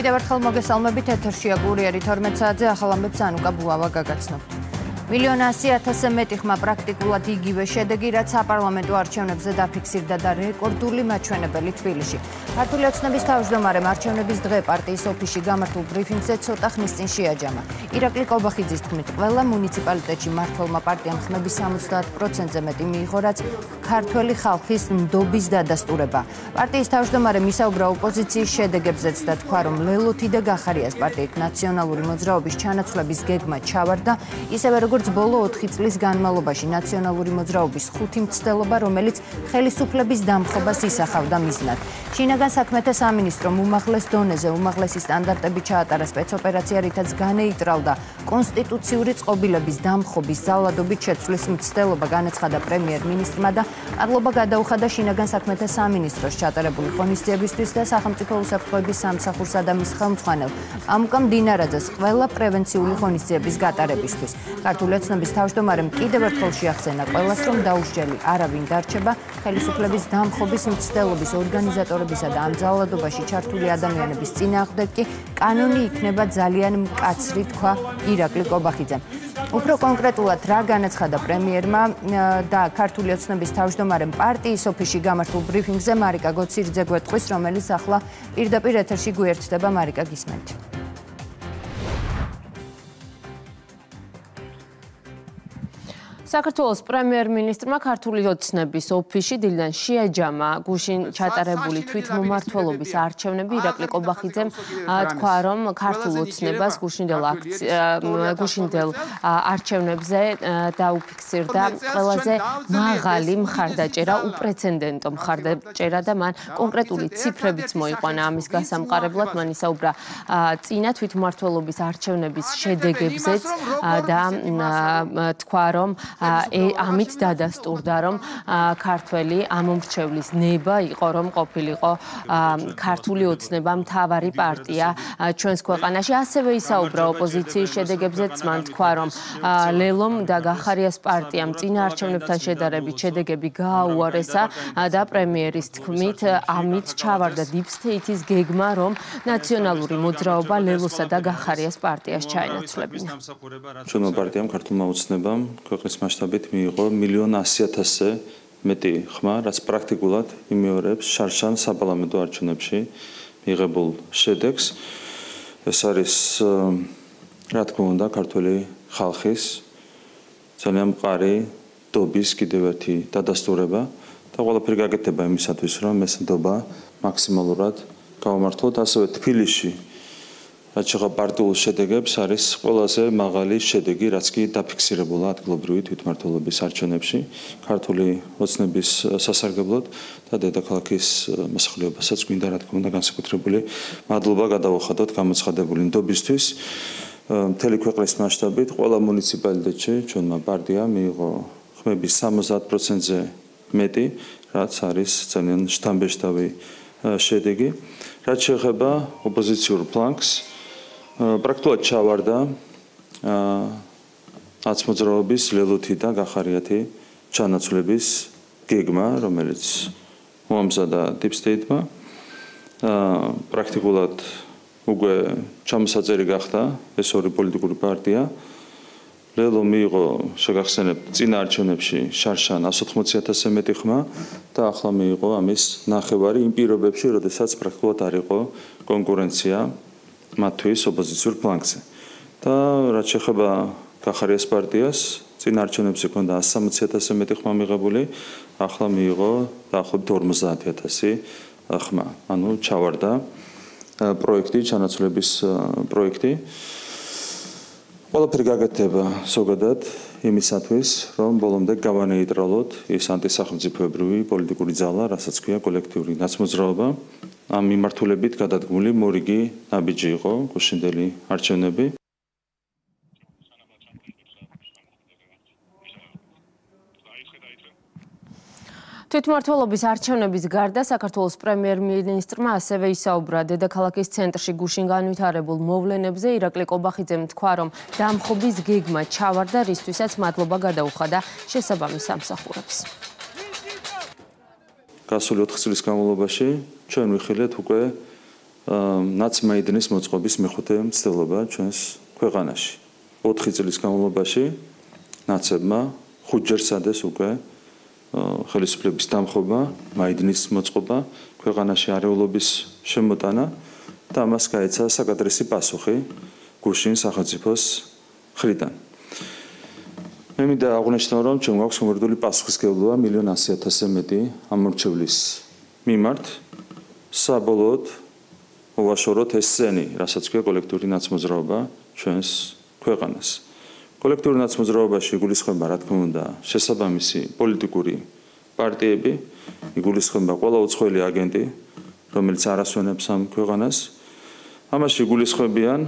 კიდევ ერთხელ მოგესალმებით, ეთერშია კურიერი 12 საათზე ახალ ამბებს ანუკა ბულავა გაგაცნობთ. 1,100,000-ზე მეტი ხმა პრაქტიკულად იგივე შედეგი, რაც საპარლამენტო არჩევნებზე დაფიქსირდა და რეკორდული მაჩვენებელი თბილისში. ქართული ოცნების თავმჯდომარემ არჩევნების დღე პარტიის ოფისში გამართულ ბრიფინგზე ცოტა ხნის წინ შეაჯამა. ირაკლი კობახიძის თქმით, ყველა მუნიციპალიტეტში მმართველმა პარტიამ ხმების 70%-ზე მეტი მიიღო, რაც ქართველი ხალხის ნდობის დადასტურება. პარტიის თავმჯდომარემ ისაუბრა ოპოზიციის შედეგებზეც და თქვა, რომ ლელოთი და გახარიას პარტიით ნაციონალური მოძრაობის ჩანაცვლების გეგმა ჩავარდა, ისევე როგორც ბოლო 4 წლის განმავლობაში ნაციონალური მოძრაობის 5 მცდელობა, რომელიც ხელისუფლების დამხობას ისახავდა მიზნად. შინაგან საქმეთა სამინისტრომ უმაღლეს დონეზე უმაღლესი სტანდარტები ჩაატარა სპეცოპერაცია, რითაც განეიტრალდა კონსტიტუციური წყობილების დამხობის ძალადობით შეცვლის მცდელობა, განაცხადა პრემიერ-მინისტრმა და მადლობა გადაუხადა შინაგან საქმეთა სამინისტროს ჩატარებული ღონისძიებისთვის და სახელმწიფო უსაფრთხოების სამსახურსა და მის ხელმძღვანელ ამუკამ დინარაძეს ყველა პრევენციული ღონისძიების გატარებისთვის. ქართული ოცნების თავმჯდომარემ კიდევ ერთხელ შეახსენა ყველას, რომ დაუსჯელი არავინ დარჩება ხელისუფლების დამხობის მცდელობის ორგანიზატორებისა და ამ ძალადობაში ჩართული ადამიანების წინააღმდეგ კი კანონი იქნება ძალიან მკაცრი, თქვა ირაკლი კობახიძემ. უფრო კონკრეტულად რა განაცხადა პრემიერმა და ქართული ოცნების თავმჯდომარემ პარტიის ოფისში გამართულ ბრიფინგზე მარიკა გოცირიძე გვეტყვის, რომელიც ახლა პირდაპირ ეთერში გვიერთდება. მარიკა, გისმენთ. საქართველოს პრემიერ-მინისტრმა ქართული ოცნების ოფისში დილიდან შეაჯამა გუშინ ჩატარებული თვითმმართველობის არჩევნები. ირაკლი კობახიძემ თქვა, რომ ქართულ ოცნებას გუშინდელ არჩევნებზე დაუფიქსირდა ყველაზე მაღალი მხარდაჭერა, უპრეცედენტო მხარდაჭერა და მან კონკრეტული ციფრებიც მოიყვანა ამის გასამყარებლად. მან ისაუბრა წინა თვითმმართველობის არჩევნების შედეგებზეც და თქვა, რომ ამით დადასტურდა, რომ ქართველი ამომრჩევლის ნება იყო, რომ ყოფილიყო ქართული ოცნება მთავარი პარტია ჩვენს ქვეყანაში. ასევე ისაუბრა ოპოზიციის შედეგებზეც. მან თქვა, რომ ლელომ და გახარიას პარტიამ წინა არჩევნებთან შედარებით შედეგები გააუარესა და პრემიერის თქმით, ამით ჩავარდა deep state-ის გეგმა, რომ ნაციონალური მოძრაობა ლელოსა და გახარიას პარტიას ჩაენაცვლებინა. ჩვენმა პარტიამ ქართულმა ოცნებამ ქვეყნის მასშტაბით მიიღო 1,100,000-ზე მეტი ხმა, რაც პრაქტიკულად იმეორებს შარშან საპარლამენტო არჩევნებში მიღებულ შედეგს. ეს არის, რა თქმა უნდა, ქართული ხალხის ძალიან მყარი ნდობის კიდევ ერთი დადასტურება და ყველაფერი გაკეთება იმისათვის, რომ ეს ნდობა მაქსიმალურად გავამართლოთ. ასევე თბილისში რაც შეეხება პარტიულ შედეგებს, არის ყველაზე მაღალი შედეგი, რაც კი დაფიქსირებულა ადგილობრივი თვითმმართველობის არჩევნებში ქართული ოცნების სასარგებლოდ და დედაქალაქის მოსახლეობასაც გვინდა, რა თქმა უნდა, განსაკუთრებული მადლობა გადავუხადოთ გამოცხადებული ნდობისთვის. მთელი ქვეყნის მასშტაბით ყველა მუნიციპალიტეტში ჩვენმა პარტიამ მიიღო ხმების 70%-ზე მეტი, რაც არის ძალიან შთამბეჭდავი შედეგი. რაც შეეხება ოპოზიციურ ფლანგს, პრაქტიკულად ჩავარდა ნაცმოძრაობის ლელოთი და გახარიათი ჩანაცვლების გეგმა, რომელიც მოამზადა deep state-მა. პრაქტიკულად უკვე ჩამოსაწერი გახდა ეს ორი პოლიტიკური პარტია. ლელო მიიღო, შეგახსენებთ, წინა არჩევნებში შარშან 180,000-ზე მეტი ხმა და ახლა მიიღო ამის ნახევარი იმ პირობებში, როდესაც პრაქტიკულად არ იყო კონკურენცია მათთვის ოპოზიციურ ფლანგზე. და რაც შეეხება გახარიას პარტიას, წინა არჩევნებში ჰქონდა 160,000-ზე მეტი ხმა მიღებული, ახლა მიიღო დაახლოებით 50,000 ხმა. ანუ ჩავარდა პროექტი, ჩანაცვლების პროექტი. ყველაფერი გაკეთდება ზოგადად იმისათვის, რომ ბოლომდე გავანეიტრალოთ ის ანტისახელმწიფოებრივი პოლიტიკური ძალა, რასაც ქვია კოლექტიური ნაცმოძრაობა. ამ მიმართულებით გადადგმული მორიგი ნაბიჯი იყო გუშინდელი არჩევნები. თვითმმართველობის არჩევნების გარდა საქართველოს პრემიერ-მინისტრმა ასევე ისაუბრა დედაქალაქის ცენტრში გუშინ განვითარებულ მოვლენებზე. ირაკლი კობახიძემ თქვა, რომ დამხობის გეგმა ჩავარდა, რისთვისაც მადლობა გადაუხადა შესაბამის სამსახურებს. გასული 4 წლის განმავლობაში ჩვენ ვიხილეთ უკვე ნაცმაიდნის მოწყობის მეხუთე მცდელობა ჩვენს ქვეყანაში. 4 წლის განმავლობაში ნაცებმა 5 ჯერ სადეს უკვე ხელისუფლების დამხობა, მაიდნის მოწყობა, ქვეყანაში არეულობის შემოტანა და ამას გაეცა საკადრესი პასუხი გუშინ სახელმწიფოს მხრიდან. მე მინდა აღვნიშნო, რომ ჩვენ გვაქვს უმერდული პასუხისმგებლობა 1,100,000-ზე მეტი ამორჩევლის მიმართ. საბოლოოდ მოვაშოროთ ეს სცენი, რასაც ქვია კოლექტიური ნაცმოძრაობა ჩვენს ქვეყანას. კოლექტიური ნაცმოძრაობაში იგულისხმება, რა თქმა უნდა, შესაბამისი პოლიტიკური პარტიები, იგულისხმება ყველა უცხოელი აგენტი, რომელიც არ ასვენებს ამ ქვეყანას. ამაში იგულისხმებიან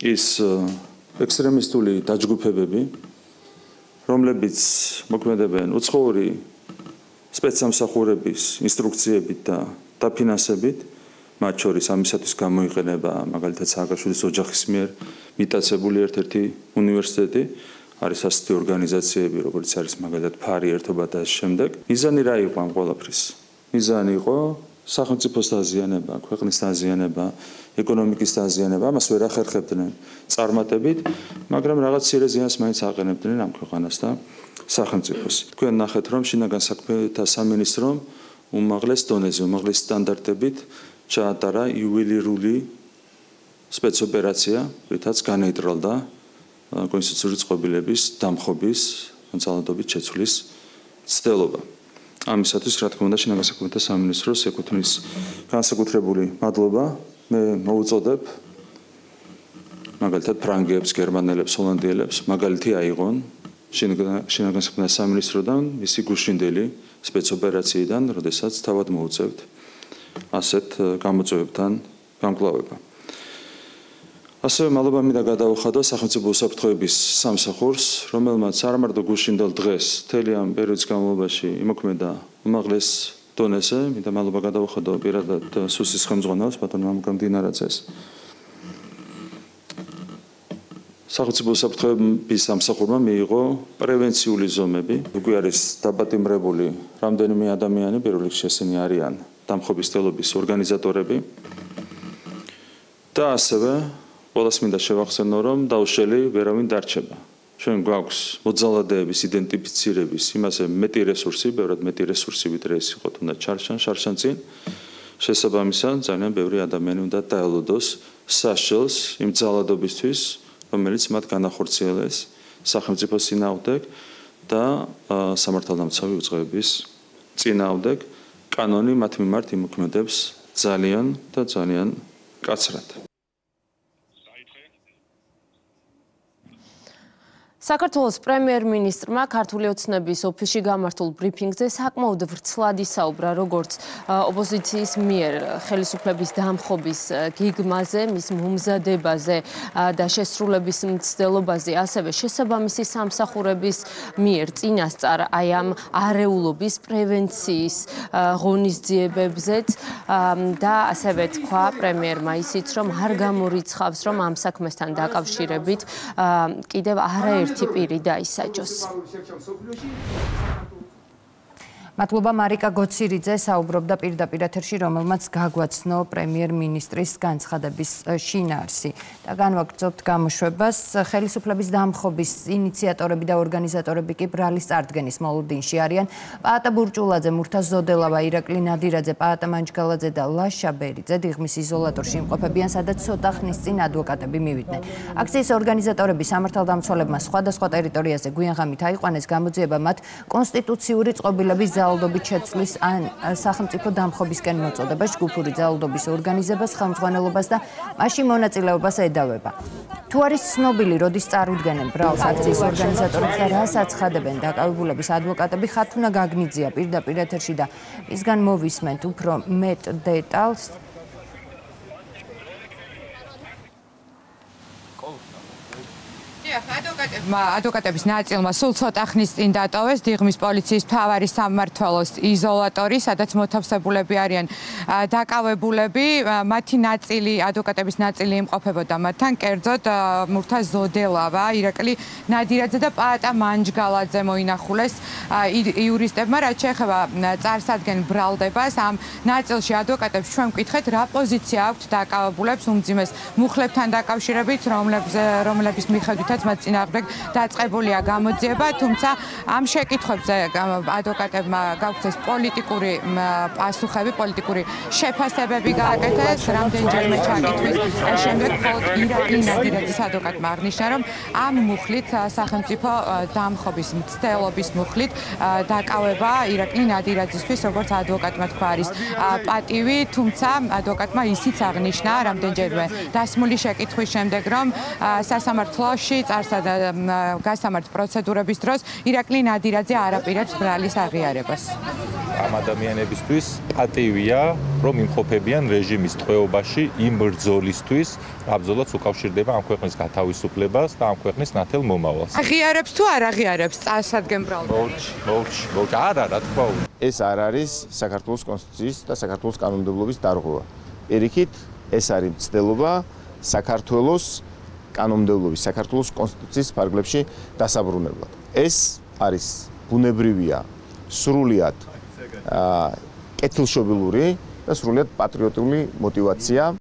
ის ექსტრემისტული დაჯგუფებები, რომლებიც მოქმედებენ უცხოური სპეცსამსახურების ინსტრუქციებით და დაფინანსებით, მათ შორის ამისათვის გამოიყენება მაგალითად სააკაშვილის ოჯახის მიერ მიტაცებული ერთ-ერთი უნივერსიტეტი, არის ასეთი ორგანიზაციები, როგორც არის მაგალითად ფარი ერთობა და ამ შემდეგ. მიზანი რა იყო ამ ყველაფრის? მიზანი იყო სახელმწიფოს დაზიანება, ქვეყნის დაზიანება, ეკონომიკის დაზიანება, ამას ვერ ახერხებდნენ წარმატებით, მაგრამ რაღაც მცირე ზიანს მაინც აყენებდნენ ამ ქვეყანას და სახელმწიფოს. თქვენ ნახეთ, რომ შინაგან საქმეთა სამინისტრომ უმაღლეს დონეზე, უმაღლეს სტანდარტებით ჩაატარა იუველირული სპეცოპერაცია, რითაც განეიტრალდა კონსტიტუციური წყობილების დამხობის, ძალადობით შეცვლის მცდელობა. ამისათვის, რა თქმა უნდა, შინაგან საქმეთა სამინისტროს ეკუთვნის განსაკუთრებული მადლობა. მე მოვუწოდებ მაგალითად ფრანგებს, გერმანელებს, ჰოლანდიელებს, მაგალითი აიღონ შინაგან საქმეთა სამინისტროდან მისი გუშინდელი სპეცოპერაციიდან, როდესაც თავად მოუწევთ ასეთ გამოწვევებთან გამკლავება. ასევე მადლობა მინდა გადავუხადო სახელმწიფო უსაფრთხოების სამსახურს, რომელმაც არა მარტო გუშინდელ დღეს, მთელი ამ პერიოდის განმავლობაში იმოქმედა უმაღლეს დონეზე, მინდა მადლობა გადავუხადო პირადად სუსის ხელმძღვანელს, ბატონ მამუკამდინარაძეს. სახელმწიფო უსაფრთხოების სამსახურმა მიიღო პრევენციული ზომები. უკვე არის დაპატიმრებული რამდენიმე ადამიანი, პირველ რიგში ესენი არიან დამხობის მცდელობის ორგანიზატორები და ასევე ყველას მინდა შევახსენო, რომ დაუშველი ვერავინ დარჩება. ჩვენ გვაქვს მოძალადეების იდენტიფიცირების იმაზე მეტი რესურსი, ბევრად მეტი რესურსი, ვიდრე ეს იყო თუნდაც შარშანწინ. შესაბამისად, ძალიან ბევრი ადამიანი უნდა დაელოდოს საშელს იმ ძალადობისთვის, რომელიც მათ განახორციელეს სახელმწიფოს წინააღმდეგ და სამართალდამცავი უწყებების წინააღმდეგ. კანონი მათ მიმართ იმოქმედებს ძალიან და ძალიან კაცრად. საქართველოს პრემიერ-მინისტრმა ქართული ოცნების ოფისში გამართულ ბრიფინგზე საკმაოდ ვრცლად ისაუბრა როგორც ოპოზიციის მიერ ხელისუფლების დამხობის გეგმაზე, მის მომზადებაზე და შესრულების მცდელობაზე, ასევე შესაბამისი სამსახურების მიერ წინასწარ აი ამ არეულობის პრევენციის ღონისძიებებზეც და ასევე თქვა პრემიერმა ისიც, რომ არ გამორიცხავს, რომ ამ საქმესთან დაკავშირებით კიდევ არაერთი პირი დაისაჯოს. მადლობა მარიკა გოცირიძე საუბრობდა პირდაპირ ეთერში, რომელმაც გაგვაცნო პრემიერ-მინისტრის განცხადების შინაარსი და განვაგრძობთ გამოშვებას. ხელისუფლების დამხობის ინიციატორები და ორგანიზატორები კი ბრალის წარდგენის მოლოდინში არიან. პაატა ბურჭულაძე, მურთაზ ზოდელავა, ირაკლი ნადირაძე, პაატა მანჯგალაძე და ლაშა ბერიძე დიღმის იზოლატორში იმყოფებიან, სადაც ცოტა ხნის წინ ადვოკატები მივიდნენ. აქციის ორგანიზატორები სამართალდამცველებმა სხვადასხვა ტერიტორიაზე გვიანღამით აიყვანეს გამოძიება მათ კონსტიტუციური წყობილების ძალადობით შეცვლის ან სახელმწიფო დამხობისკენ მოწოდებას, ჯგუფური ძალადობის ორგანიზებას, ხელმძღვანელობას და მასში მონაწილეობას ედავება. თუ არის ცნობილი, როდის წარუდგენენ ბრალს აქციის ორგანიზატორებს და რას აცხადებენ დაკავებულების ადვოკატები, ხათუნა გაგნიძია პირდაპირ ეთერში და მისგან მოვისმენთ უფრო მეტ დეტალს. დიახ, ადვოკატები ადვოკატების ნაწილმა სულ ცოტა ხნის წინ დატოვეს დიღმის პოლიციის მთავარი სამმართველოს იზოლატორი, სადაც მოთავსებულები არიან დაკავებულები. მათი ნაწილი, ადვოკატების ნაწილი იმყოფებოდა მათთან, კერძოდ მურთაზ ზოდელავა, ირაკლი ნადირაძე და პაატა მანჯგალაძე მოინახულეს იურისტებმა, რაც შეეხება წარსადგენ ბრალდებას. ამ ნაწილში ადვოკატებს ჩვენ ვკითხეთ, რა პოზიცია აქვთ დაკავებულებს უმძიმეს მუხლებთან დაკავშირებით, რომლების მიხედვითაც მათ წინააღმდეგ დაწყებულია გამოძიება, თუმცა ამ შეკითხვებზე ადვოკატებმა გაუქმეს პოლიტიკური პასუხები, პოლიტიკური შეფასებები გააკეთეს, რამდენჯერმე ჩაკითხვის შემდეგ მხოლოდ ირაკლი ნადირაძის ადვოკატმა აღნიშნა, რომ ამ მუხლით სახელმწიფო დამხობის მცდელობის მუხლით დაკავება ირაკლი ნადირაძისთვის, როგორც ადვოკატმა თქვა, არის პატივი, თუმცა ადვოკატმა ისიც აღნიშნა რამდენჯერმე დასმული შეკითხვის შემდეგ, რომ სასამართლოში გასამართ პროცედურების დროს ირაკლი ნადირაძე არაპირებს ბრალის აღიარებას. ამ ადამიანებისთვის პატივია, რომ იმყოფებიან რეჟიმის ტყვეობაში იმ ბრძოლისთვის, აბსოლუტურად უკავშირდება ამ ქვეყნის გათავისუფლებას და ამ ქვეყნის ნათელ მომავალს. აღიარებს თუ არ აღიარებს წარსადგენ ბრალდებას? მოვჭ, არა, რა თქმა უნდა. ეს არ არის საქართველოს კონსტიტუციის და საქართველოს კანონმდებლობის დარღვევა. პირიქით, ეს არის მცდელობა საქართველოს კანონმდებლობის, საქართველოს კონსტიტუციის ფარგლებში დასაბრუნებლად. ეს არის ბუნებრივია, სრულიად კეთილშობილური და სრულიად პატრიოტული мотивация.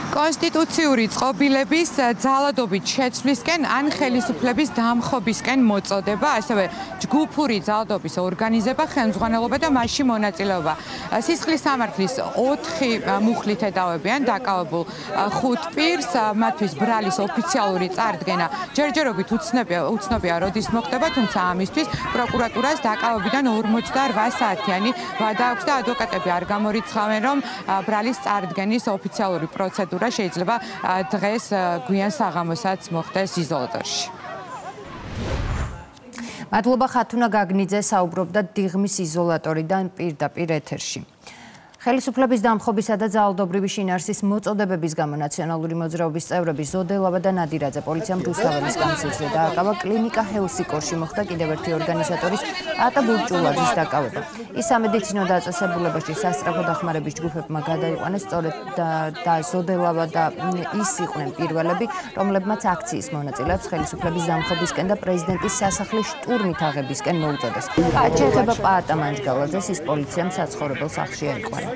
კონსტიტუციური წყობილების ძალადობით შეცვლისკენ ან ხელისუფლების დამხობისკენ მოწოდება, ასევე ჯგუფური ძალადობის ორგანიზება, ხელმძღვანელობა და მასში მონაწილეობა. სისხლის სამართლის 4 მუხლით ედავებიან დაკავებულ 5 პირს, მათთვის ბრალის ოფიციალური წარდგენა ჯერჯერობით უცნობია, როდის მოხდება, თუმცა ამისთვის პროკურატურას დაკავებიდან 48 საათიანი ვადა აქვს და ადვოკატები არ გამორიცხავენ, რომ ბრალის წარდგენის ოფიციალური პროცედურა შეიძლება დღეს გვიან საღამოსაც მოხდეს იზოლატორში. მადლობა ხათუნა გაგნიძე საუბრობდა დიღმის იზოლატორიდან პირდაპირ ეთერში. ხელისუფლების დამხობისა და ძალადობრივი შინაარსის მოწოდებების გამო ნაციონალური მოძრაობის წევრები ზოდელავა და ნადირაძე პოლიციამ რუსთაველის განცილზე დააკავა. კლინიკა ჰელსიკორში მოხდა კიდევ ერთი ორგანიზატორის პაატა ბურჭულაძის დაკავება. ის სამედიცინო დაწესებულებაში სასწრაფო დახმარების ჯგუფებმა გადაიყვანეს, სწორედ ზოდელავა და ის იყვნენ პირველები, რომლებმაც აქციის მონაწილეებს ხელისუფლების დამხობისკენ და პრეზიდენტის სასახლის შტურმით აღებისკენ მოუწოდეს. რაც შეეხება პაატა მანჯგალაძეს, ის პოლიციამ საცხოვრებელ სახლში აიყვანა.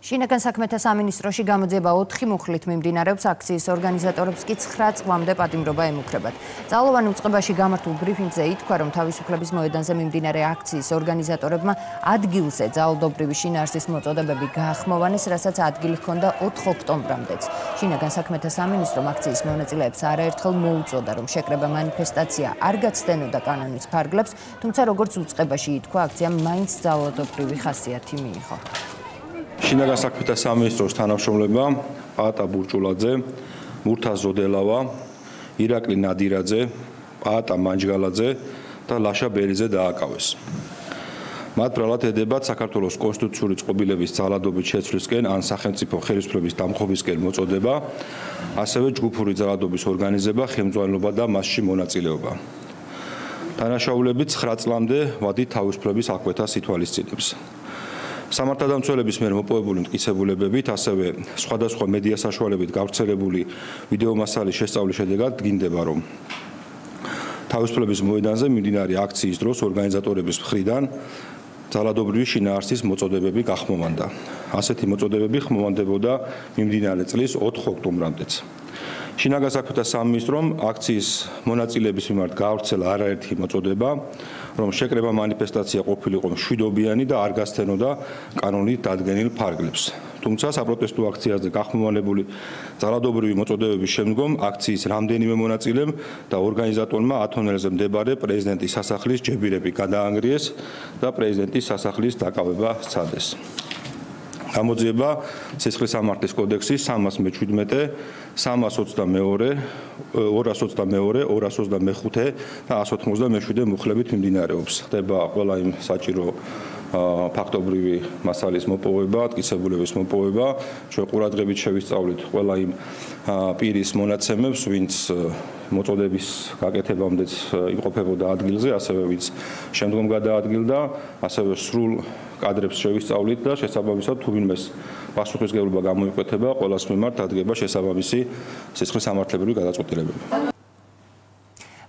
შინაგან საქმეთა სამინისტროში გამოძიება 4 მუხლით მიმდინარეობს, აქციის ორგანიზატორებს კი 9 წლამდე პატიმრობა ემუქრებათ. ძალოვან უწყებაში გამართულ ბრიფინგზე ითქვა, რომ თავისუფლების მოედანზე მიმდინარე აქციის ორგანიზატორებმა ადგილზე ძალადობრივი შინაარსის მოწოდებები გაახმოვანეს, რასაც ადგილი ჰქონდა 4 ოქტომბრამდეც. შინაგან საქმეთა სამინისტრომ აქციის მონაწილეებს არაერთხელ მოუწოდა, რომ შეკრება მანიფესტაცია არ გაცდენოდა კანონის ფარგლებს, თუმცა როგორც უწყებაში ითქვა, აქციამ მაინც ძალადობრივი ხასიათი მიიღო. შინაგან საქმეთა სამინისტროს თანამშრომლებმა პაატა ბურჭულაძე, მურთაზ ზოდელავა, ირაკლი ნადირაძე, პაატა მანჯგალაძე და ლაშა ბერიძე დააკავეს. მათ ბრალად ედებათ საქართველოს კონსტიტუციური წყობილების ძალადობით შეცვლისკენ ან სახელმწიფო ხელისუფლების დამხობისკენ მოწოდება, ასევე ჯგუფური ძალადობის ორგანიზება, ხელმძღვანელობა და მასში მონაწილეობა. დანაშაულები 9 წლამდე ვადით თავისუფლების აკვეთას ითვალისწინებს. სამართალდამცველების მიერ მოპოვებული მტკიცებულებებით, ასევე სხვადასხვა მედია საშუალებით გავრცელებული ვიდეო მასალის შესწავლის შედეგად დგინდება, რომ თავისუფლების მოედანზე მიმდინარე აქციის დროს ორგანიზატორების მხრიდან ძალადობრივი შინაარსის მოწოდებები გახმოვანდა. ასეთი მოწოდებები ხმოვანდებოდა მიმდინარე წლის 4 ოქტომბრამდეც. შინაგან საქმეთა სამინისტრომ აქციის მონაწილეების მიმართ გაავრცელა არაერთი მოწოდება, რომ შეკრება მანიფესტაცია ყოფილიყო მშვიდობიანი და არ გასცდენოდა კანონით დადგენილ ფარგლებს. თუმცა საპროტესტო აქციაზე გახმოვანებული ძალადობრივი მოწოდებების შემდგომ აქციის რამდენიმე მონაწილემ და ორგანიზატორმა ათონელზე მდებარე პრეზიდენტის სასახლის ჯებირები გადაანგრიეს და პრეზიდენტის სასახლის დაკავება სცადეს. გამოძიება სისხლის სამართლის კოდექსის 317, 322, 222, 225 და 197 მუხლებით მიმდინარეობს. ხდება ყველა იმ საჭირო ფაქტობრივი მასალის მოპოვება, ატკიცებულების მოპოვება, ჩვენ ყურადღებით შევისწავლით ყველა იმ პირის მონაცემებს, ვინც მოწოდების გაკეთებამდეც იმყოფებოდა ადგილზე, ასევე ვინც შემდგომ გადაადგილდა, ასევე სრულ კადრებს შევისწავლით და შესაბამისად თუ ვინმეს პასუხისმგებლობა გამოიკვეთა, ყველას მიმართ ადგება შესაბამისი სისხლის სამართლებრივი გადაწყვეტილებები.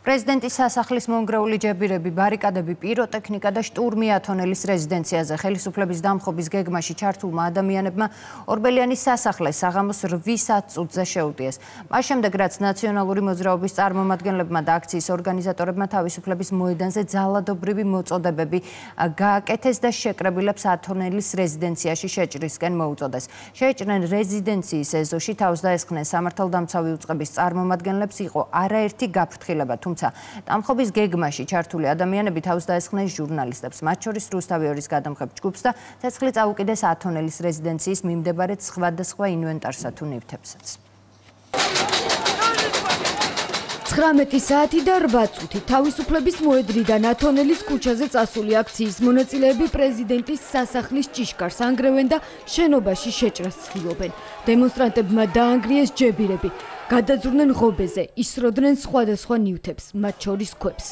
პრეზიდენტის სასახლის მონგრეული ჯებირები, ბარიკადები, პიროტექნიკა და შტურმი ათონელის რეზიდენციაზე ხელისუფლების დამხობის გეგმაში ჩართულმა ადამიანებმა ორბელიანის სასახლე საღამოს 8 წუთზე შეუტიეს. მას შემდეგ, რაც ნაციონალური მოძრაობის წარმომადგენლებმა და აქციის ორგანიზატორებმა თავისუფლების მოედანზე ძალადობრივი მოწოდებები გააკეთეს და შეკრებილებს ათონელის რეზიდენციაში შეჭრისკენ მოუწოდეს. შეჭრენ რეზიდენციის ეზოში თავს დაესხნენ სამართალდამცავი უწყების წარმომადგენლებს იყო არაერთი გაფრთხილება, თუმცა დამხობის გეგმაში ჩართული ადამიანები თავს დაესხნენ ჟურნალისტებს, მათ შორის რუსთავი 2-ის გადამხებ ჯგუფს და ცეცხლი წაუკიდეს ათონელის რეზიდენციის მიმდებარე სხვადასხვა ინვენტარსა თუ ნივთებსაც. 19 საათი და 8 წუთი თავისუფლების მოედნიდან ათონელის ქუჩაზე წასული აქციის მონაწილეები პრეზიდენტის სასახლის ჭიშკარს ანგრევენ და შენობაში შეჭრას ცდილობენ. დემონსტრანტებმა დაანგრიეს ჯებირები, გადაძვრნენ ღობეზე, ისროდნენ სხვადასხვა ნივთებს, მათ შორის ქვებს.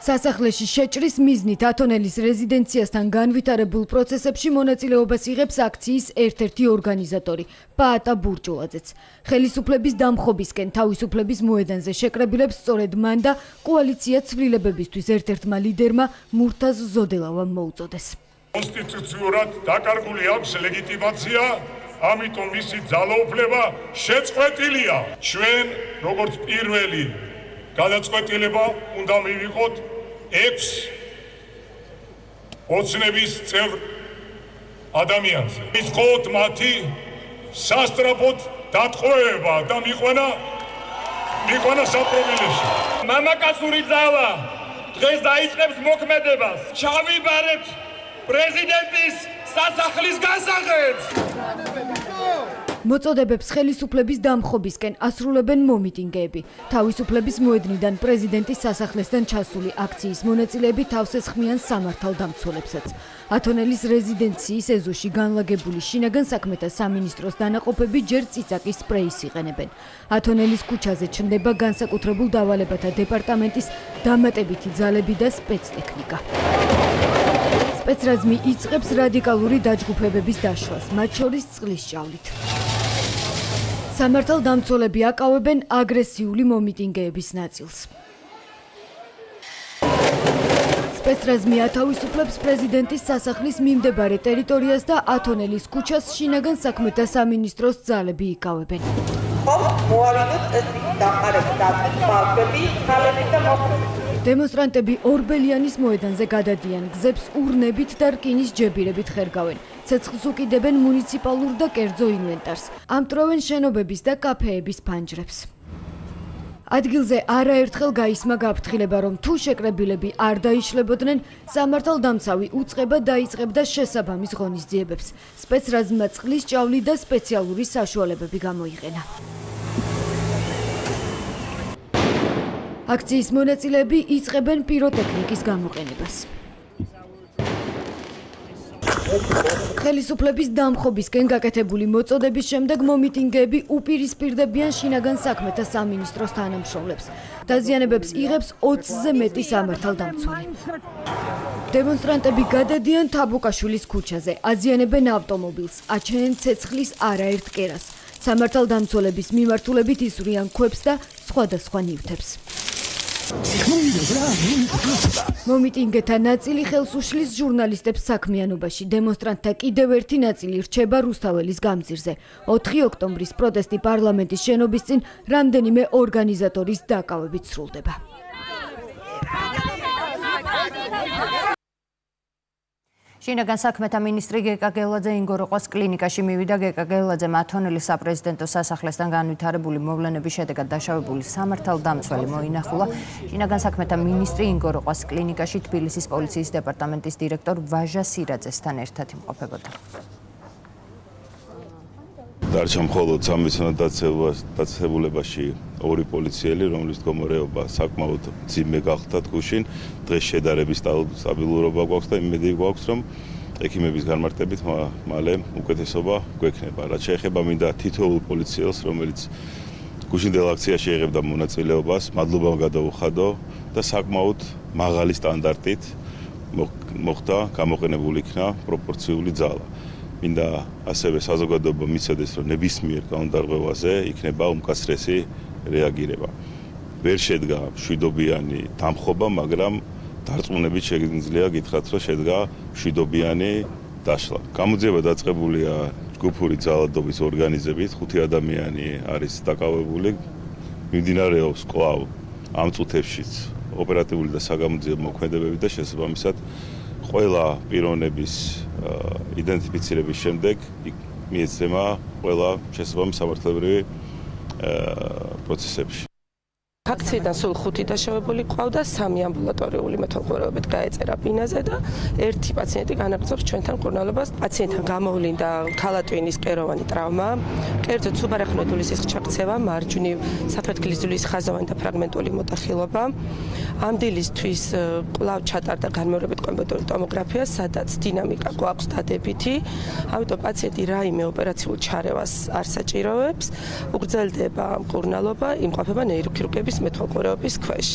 სასახლეში შეჭრის მიზნით ათონელის რეზიდენციასთან განვითარებულ პროცესებში მონაწილეობას იღებს აქციის ერთ-ერთი ორგანიზატორი პაატა ბურჭულაძეც. ხელისუფლების დამხობისკენ თავისუფლების მოედანზე შეკრებილებს სწორედ მან და კოალიცია ცვლილებებისთვის ერთ-ერთმა ლიდერმა მურთაზ ზოდელავამ მოუწოდეს. კონსტიტუციურად დაკარგული აქვს ლეგიტიმაცია, ამიტომ მისი ძალაუფლება შეწყვეტილია. ჩვენ როგორც პირველი გადაწყვეტილება უნდა მივიღოთ 6 ოცნების წევრ ადამიანზე. მისხოვოთ მათი სასტრაფოდ დატყვევება და მიყვანა საპრობილეში. მამაკაცური ძალა დღეს დაიწყებს მოქმედებას. ჩავიბარებთ პრეზიდენტის სასახლის გასაღებს. მოწოდებებს ხელისუფლების დამხობისკენ ასრულებენ მომიტინგეები. თავისუფლების მოედნიდან პრეზიდენტის სასახლესთან ჩასული აქციის მონაწილეები თავს ესხმიან სამართალდამცველებსაც. ათონელის რეზიდენციის ეზოში განლაგებული შინაგან საქმეთა სამინისტროს დანაყოფები ჯერ წიწაკის სპრეის იყენებენ. ათონელის ქუჩაზე ჩნდება განსაკუთრებულ დავალებათა დეპარტამენტის დამატებითი ძალები და სპეცტექნიკა. სპეცრაზმი იწყებს რადიკალური დაჯგუფებების დაშლას, მათ შორის წყლის ჭავლით. სამართალდამცველები აკავებენ აგრესიული მომიტინგეების ნაწილს. სპეცრაზმი ათავისუფლებს პრეზიდენტის სასახლის მიმდებარე ტერიტორიას და ათონელის ქუჩას შინაგან საქმეთა სამინისტროს ძალები იკავებენ. დემონსტრანტები ორბელიანის მოედანზე გადადიან, გზებს ურნებით და რკინის ჯებირებით ხერგავენ. ცეცხლს უკიდებენ მუნიციპალურ და კერძო ინვენტარს. ამტვრევენ შენობების და კაფეების ფანჯრებს. ადგილზე არაერთხელ გაისმა გაფრთხილება, რომ თუ შეკრებილები არ დაიშლებოდნენ, სამართალდამცავი უწყება დაიწყებდა შესაბამის ღონისძიებებს. სპეცრაზმმა წყლის ჭავლი და სპეციალური საშუალებები გამოიყენა. აქციის მონაწილეები იწყებენ პიროტექნიკის გამოყენებას. ხელისუფლების დამხობისკენ გაკეთებული მოწოდების შემდეგ მომიტინგეები უპირისპირდებიან შინაგან საქმეთა სამინისტროს თანამშრომლებს. დაზიანებებს იღებს 20-ზე მეტი სამართალდამცველი. დემონსტრანტები გადადიან თაბუკაშვილის ქუჩაზე, აზიანებენ ავტომობილს, აჩენენ ცეცხლის არაერთ კერას. სამართალდამცველების მიმართულებით ისვრიან ქვებს და სხვადასხვა ნივთებს. მომიტინგეთა ნაწილი ხელს უშლის ჟურნალისტებს საქმიანობაში. დემონსტრანტთა კიდევ ერთი ნაწილი რჩება რუსთაველის გამზირზე. 4 ოქტომბრის პროტესტი პარლამენტის შენობის წინ რამდენიმე ორგანიზატორის დაკავებით სრულდება. შინაგან საქმეთა მინისტრი გეკა გელაძე ინგოროყვას კლინიკაში მივიდა. გეკა გელაძემ ათონელის საპრეზიდენტო სასახლესთან განვითარებული მოვლენების შედეგად დაშავებული სამართალდამცველი მოინახულა. შინაგან საქმეთა მინისტრი ინგოროყვას კლინიკაში თბილისის პოლიციის დეპარტამენტის დირექტორ ვაჟა სირაძესთან ერთად იმყოფებოდა. დარჩა მხოლოდ სამეცნიერო დაწესებულებაში ორი პოლიციელი, რომლის მდგომარეობა საკმაოდ მძიმე გახდა თქუშინ. დღეს შედარების სტაბილურობა გვაქვს და იმედი გვაქვს, რომ ექიმების განმარტებით მალე უკეთესობა გვექნება. რაც შეეხება მინდა თითოეულ პოლიციელს, რომელიც გუშინდელ აქციაში შეიღებდა მონაწილეობას, მადლობა გადაუხადო და საკმაოდ მაღალი სტანდარტით მოხდა გამოყენებული იქნა პროპორციული ძალა. მინდა ასევე საზოგადოება მიცედეს, რომ ნებისმიერ კანონდარღვევაზე იქნება უმკაცრესი რეაგირება. ვერ შედგა მშვიდობიანი დამხობა, მაგრამ დარწმუნებით შეგვიძლია გითხრათ, რომ შედგა მშვიდობიანი დაშლა. გამოძიება დაწყებულია ჯგუფური ძალადობის ორგანიზებით, 5 ადამიანი არის დაკავებული. მიმდინარეობს კვლავ ამ წუთებშიც ოპერატიული და საგამოძიებო მოქმედებები და შესაბამისად ყველა პიროვნების იდენტიფიცირების შემდეგ მიეცემა ყველა შესაბამის სამართლებრივი პროცესებში. აქციიდან სულ 5 დაშავებული ყავდა, 3 ამბულატორიული მეთვალყურეობით გაეწერა ბინაზე და 1 პაციენტი განაგრძობს ჩვენთან მკურნალობას. პაციენტთან გამოვლინდა ქალატვინის კეროვანი ტრავმა, კერძო სუბარახნოიდული სისხლჩაქცევა, მარჯვნივ საფეთქლის ხაზოვანი და ფრაგმენტული მოტახილობა. ამ დილისთვის კვლავ ჩატარდა განმეორებით კომპიუტერული ტომოგრაფია, სადაც დინამიკა გვაქვს დადებითი. ამიტომ პაციენტი რაიმე ოპერაციულ ჩარევას არ საჭიროებს, უგრძელდება მკურნალობა, იმყოფება ნეიროქირურგების მეთვალყურეობის ქვეშ.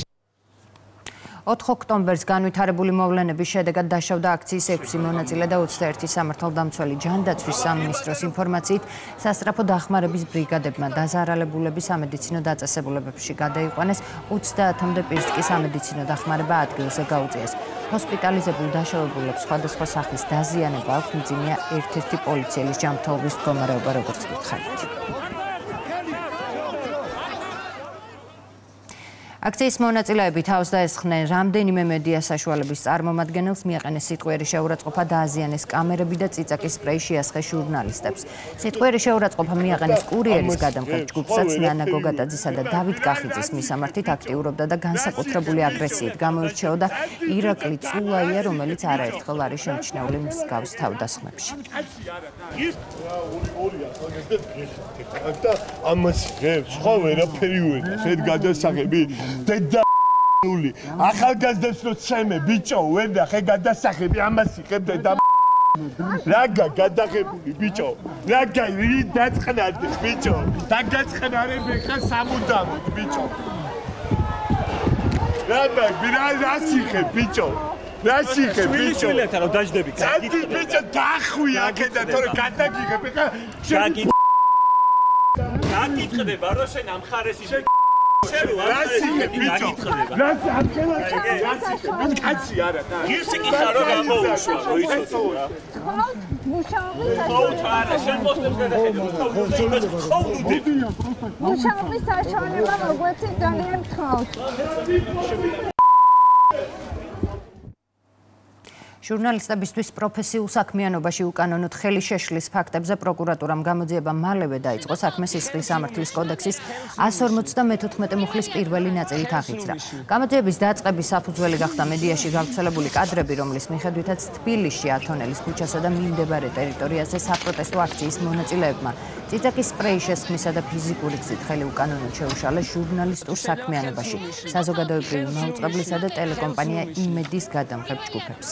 4 ოქტომბერს განვითარებული მოვლენების შედეგად დაშავდა აქციის 6 მონაწილე და 21 სამართალდამცველი. ჯანდაცვის სამინისტროს ინფორმაციით, სასწრაფო დახმარების ბრიგადებმა დაზარალებულები სამედიცინო დაწესებულებებში გადაიყვანეს, 30-მდე პირს კი სამედიცინო დახმარება ადგილზე გაუწიეს. ჰოსპიტალიზებულ დაშავებულებს სხვადასხვა სახის დაზიანება აქვთ, მძიმეა ერთ-ერთი პოლიციელის ჯანმრთელობის მდგომარეობა, როგორც გითხარით. აქციის მონაწილეები თავს დაესხნენ რამდენიმე მედია საშუალების წარმომადგენელს, მიაყენეს სიტყვიერი შეურაცხყოფა, დააზიანეს კამერები და წიწაკის სპრეი შეასხეს ჟურნალისტებს. სიტყვიერი შეურაცხყოფა მიაყენეს კურიერის გადამხებ ჯგუფსაც, ნანა გოგატაძისა და დავით კახიძის მისამართით აქტიურობდა და განსაკუთრებული აგრესიით გამოირჩეოდა ირაკლი წულაია, რომელიც არაერთხელ არის შემჩნეული მსგავს თავდასხმებში. ამას სხვა ვერაფერი ვენა, შედ გადასაღები დედაული ახალგაზრდებს რო ცემე ბიჭო ვერ და ხე გადასახები ამას იღებ დედა რაგა გადაღებული ბიჭო რაგა ვინ დაწყნარდეს ბიჭო დაგაწყნარებ ხა სამუდამოდ ბიჭო რაბა რასიხებ ბიჭო რასიხებ ბიჭო შვილეთა რო დაждები გაგი ბიჭო დახვი აქედა თორე გადაგიღებ ხა გაგიტყდება რომ შენ ამ ხარეს ისე რასიხებ ბიჭო რას ამხელა რასიხებ კაცი არა და გირსი კი ხარო გამოუშვა რო იცოდე რა მუშაობის არა შენ მოსდებს გადახედე მუშაობის საშუალება მოგვეცი ძალიან გხავთ ჟურნალისტებისთვის პროფესიულ საქმიანობაში უკანონოდ ხელი შეშლის ფაქტებზე პროკურატურამ გამოძიება მალევე დაიწყო. საქმე სისხლის სამართლის კოდექსის 154 მუხლის პირველი ნაწილით აღიძრა. გამოძიების დაწყების საფუძველი გახდა მედიაში გავრცელებული კადრები, რომლის მიხედვითაც თბილისში ათონელის ქუჩასა და მიმდებარე ტერიტორიაზე საპროტესტო აქციის მონაწილეებმა წიწაკის სპრეი შესხმისა და ფიზიკური გზით ხელი უკანონოდ შეუშალეს ჟურნალისტურ საქმიანობაში, საზოგადოებრივი მაუწყებლისა და ტელეკომპანია იმედის გადამხებ ჯგუფებს.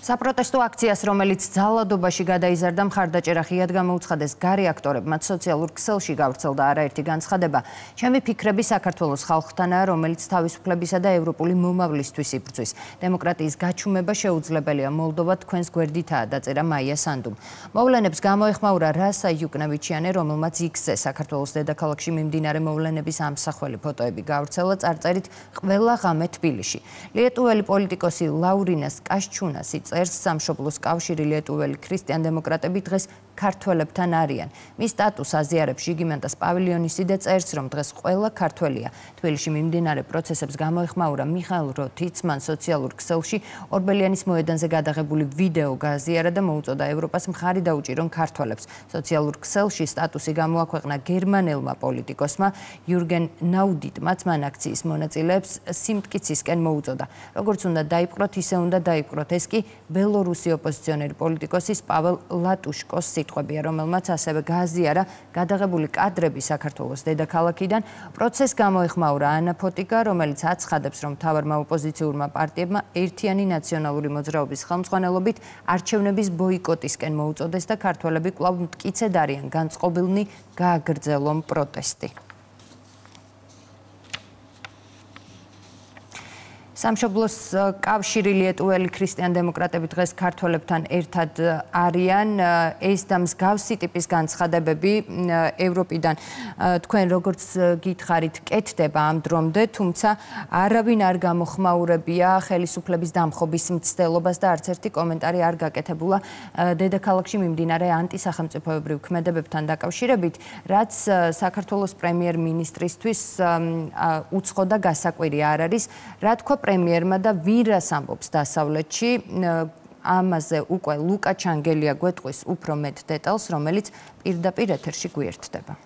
საპროტესტო აქციას, რომელიც ძალადობაში გადაიზარდა, მხარდაჭერა ღიად გამოუცხადეს გარე აქტორებმა, სოციალურ ქსელში გავრცელდა არაერთი განცხადება. ჩემი ფიქრები საქართველოს ხალხთანაა, რომელიც თავისუფლებისა და ევროპული მომავლისთვის იბრძვის. დემოკრატიის გაჩუმება შეუძლებელია, მოლდოვა თქვენს გვერდითაა, დაწერა მაია სანდუმ. მოვლენებს გამოეხმაურა რასა იუკნევიჩიანე, რომელმაც X-ზე საქართველოს დედაქალაქში მიმდინარე მოვლენების ამსახველი ფოტოები გავრცელა წარწერით ყველა ღამე თბილისში. ლიეტუველი პოლიტიკოსი ლაურინას კაშჩუნასი წერს, სამშობლოს კავშირი ლიეტუველი ქრისტიან-დემოკრატები დღეს ქართველებთან არიან. მის სტატუსს აზიარებს ჟიგიმენტას პავილიონისი და წერს, რომ დღეს ყველა ქართველია. თბილისში მიმდინარე პროცესებს გამოეხმაურა მიხაილ როთიც, მან სოციალურ ქსელში ორბელიანის მოედანზე გადაღებული ვიდეო გააზიარა და მოუწოდა ევროპას მხარი დაუჭირონ ქართველებს. სოციალურ ქსელში სტატუსი გამოაქვეყნა გერმანელმა პოლიტიკოსმა იურგენ ნაუდიტმაც, მან აქციის მონაწილეებს სიმტკიცისკენ მოუწოდა. როგორც უნდა დაიპყროთ, ისე უნდა დაიპყროთ. ეს კი ბელორუსი ოპოზიციონერი პოლიტიკოსის პაվել ლატუშკოს სიტყვებია, რომელმაც ასევე გააზიარა გადაღებული კადრები საქართველოს დედაქალაქიდან. პროცესს გამოეხმაურა ანა ფოტიკა, რომელიც აცხადებს, რომ მთავარმა ოპოზიციურმა პარტიებმა ერთიანი ნაციონალური მოძრაობის ხელმძღვანელობით არჩევნების ბოიკოტისკენ მოუწოდეს და ქართველები კვლავ მტკიცედ არიან განწყობილნი გააგრძელონ პროტესტი. სამშობლოს კავშირი ლიეტუველი ქრისტიან-დემოკრატები დღეს ქართველებთან ერთად არიან. ეს და მსგავსი ტიპის განცხადებები ევროპიდან თქვენ როგორც გითხარით კეთდება ამ დრომდე, თუმცა არავინ არ გამოხმაურებია ხელისუფლების დამხობის მცდელობას და არც ერთი კომენტარი არ გაკეთებულა დედაქალაქში მიმდინარე ანტისახელმწიფოებრივ ქმედებებთან დაკავშირებით, რაც საქართველოს პრემიერ-მინისტრისთვის უცხო და გასაკვირი არ არის. რა თქვა პრემიერმა და ვინ რას ამბობს დასავლეთში? ამაზე უკვე ლუკა ჩანგელია გვეტყვის უფრო მეტ დეტალს, რომელიც პირდაპირ ეთერში გვიერთდება.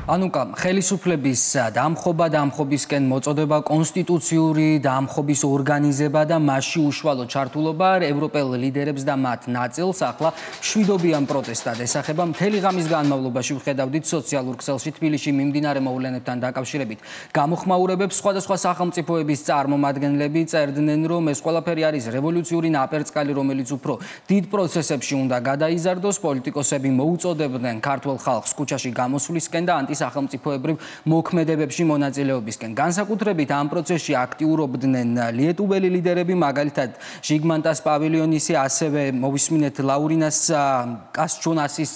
ანუკა, ხელისუფლების დამხობისკენ მოწოდება, კონსტიტუციური დამხობის ორგანიზება და მასში უშუალო ჩართულობა ევროპელ ლიდერებს და მათ ნაწილს ახლა მშვიდობიან პროტესტად ესახება. მთელი ღამის განმავლობაში ვხედავდით სოციალურ ქსელში თბილისში მიმდინარე მოვლენებთან დაკავშირებით გამოხმაურებებს სხვადასხვა სახელმწიფოების წარმომადგენლები წერდნენ, რომ ეს ყველაფერი არის რევოლუციური ნაპერწკალი, რომელიც უფრო დიდ პროცესებში უნდა გადაიზარდოს. პოლიტიკოსები მოუწოდებდნენ ქართულ ხალხს ქუჩაში გამოსვლისკენ და სახელმწიფოებრივ მოქმედებებში მონაწილეობისკენ. განსაკუთრებით ამ პროცესში აქტიურობდნენ ლიეტუველი ლიდერები, მაგალითად ჟიგმანტას პავილიონისი, ასევე მოვისმინეთ ლაურინას კასჩუნასის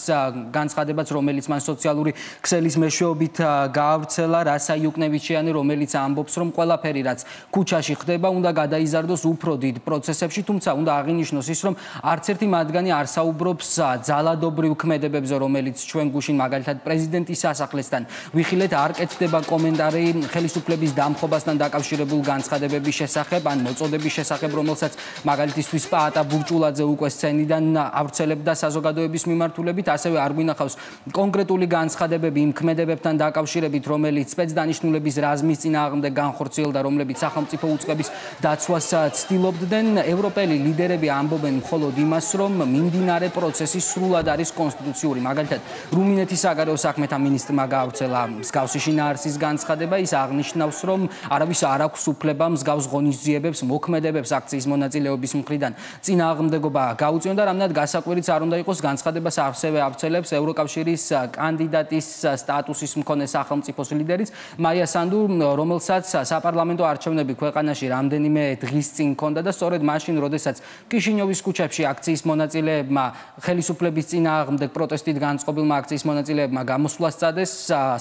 განცხადებაც, რომელიც მან სოციალური ქსელის მეშვეობით გაავრცელა, რასა იუკნევიჩიანი, რომელიც ამბობს, რომ ყველაფერი რაც ქუჩაში ხდება, უნდა გადაიზარდოს უფრო დიდ პროცესებში, თუმცა უნდა აღინიშნოს ის, რომ არც ერთი მათგანი არ საუბრობს ძალადობრივ ქმედებებზე, რომელიც ჩვენ გუშინ მაგალითად პრეზიდენტის სასახლეს ვიხილეთ, არ კეთდება კომენტარი ხელისუფლების დამხობასთან დაკავშირებულ განცხადებების შესახებ, ან მოწოდების შესახებ, რომელსაც მაგალითისთვის პაატა ბურჭულაძე უკვე სცენიდან ავრცელებდა საზოგადოების მიმართულებით, ასევე არ გვინახავს კონკრეტული განცხადებები იმ ქმედებებთან დაკავშირებით, რომელიც სპეცდანიშნულების რაზმის წინააღმდეგ განხორციელდა, რომლებიც სახელმწიფო უწყების დაცვას ცდილობდნენ. ევროპელი ლიდერები ამბობენ მხოლოდ იმას, რომ მიმდინარე პროცესი სრულად არის კონსტიტუციური. მაგალითად, რუმინეთის საგარეო საქმეთა მინისტრმა გაავრცელა მსგავსი შინაარსის განცხადება, ის აღნიშნავს, რომ არავის არ აქვს უფლება მსგავს ღონისძიებებს, მოქმედებებს აქციის მონაწილეობის მხრიდან წინააღმდეგობა გაუწიონ და რამდენად გასაკვირიც არ უნდა იყოს, განცხადებას ასევე ავრცელებს ევროკავშირის კანდიდატის სტატუსის მქონე სახელმწიფოს ლიდერიც მაია სანდუ, რომელსაც საპარლამენტო არჩევნები ქვეყანაში რამდენიმე დღის წინ ჰქონდა და სწორედ მაშინ, როდესაც კიშინიოვის ქუჩებში აქციის მონაწილეებმა ხელისუფლების წინააღმდეგ პროტესტით განწყობილმა აქციის მონაწილეებმა გამოსვლა სცადეს,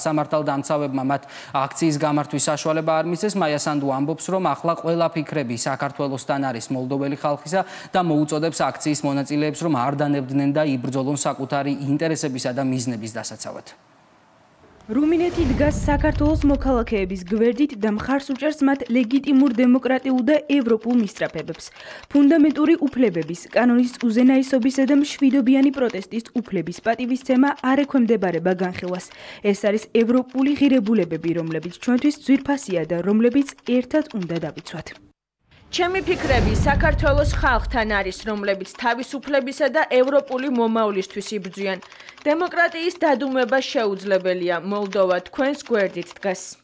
სამართალდამცავებმა მათ აქციის გამართვის საშუალება არ მისცეს. მაია სანდუ ამბობს, რომ ახლა ყველა ფიქრები საქართველოსთან არის მოლდოველი ხალხისა და მოუწოდებს აქციის მონაწილეებს, რომ არ დანებდნენ და იბრძოლონ საკუთარი ინტერესებისა და მიზნების დასაცავად. რუმინეთი დგას საქართველოს მოქალაქეების გვერდით და მხარს უჭერს მათ ლეგიტიმურ დემოკრატიულ და ევროპულ მისწრაფებებს. ფუნდამენტური უფლებების, კანონის უზენაესობისა და მშვიდობიანი პროტესტის უფლების პატივისცემა არ ექვემდებარება განხილვას. ეს არის ევროპული ღირებულებები, რომლებიც ჩვენთვის ძვირფასია და რომლებიც ერთად უნდა დავიცვათ. ჩემი ფიქრები საქართველოს ხალხთან არის, რომლებიც თავისუფლებისა და ევროპული მომავლისთვის იბრძვიან. დემოკრატიის დადუმება შეუძლებელია. მოლდოვა თქვენს გვერდით დგას.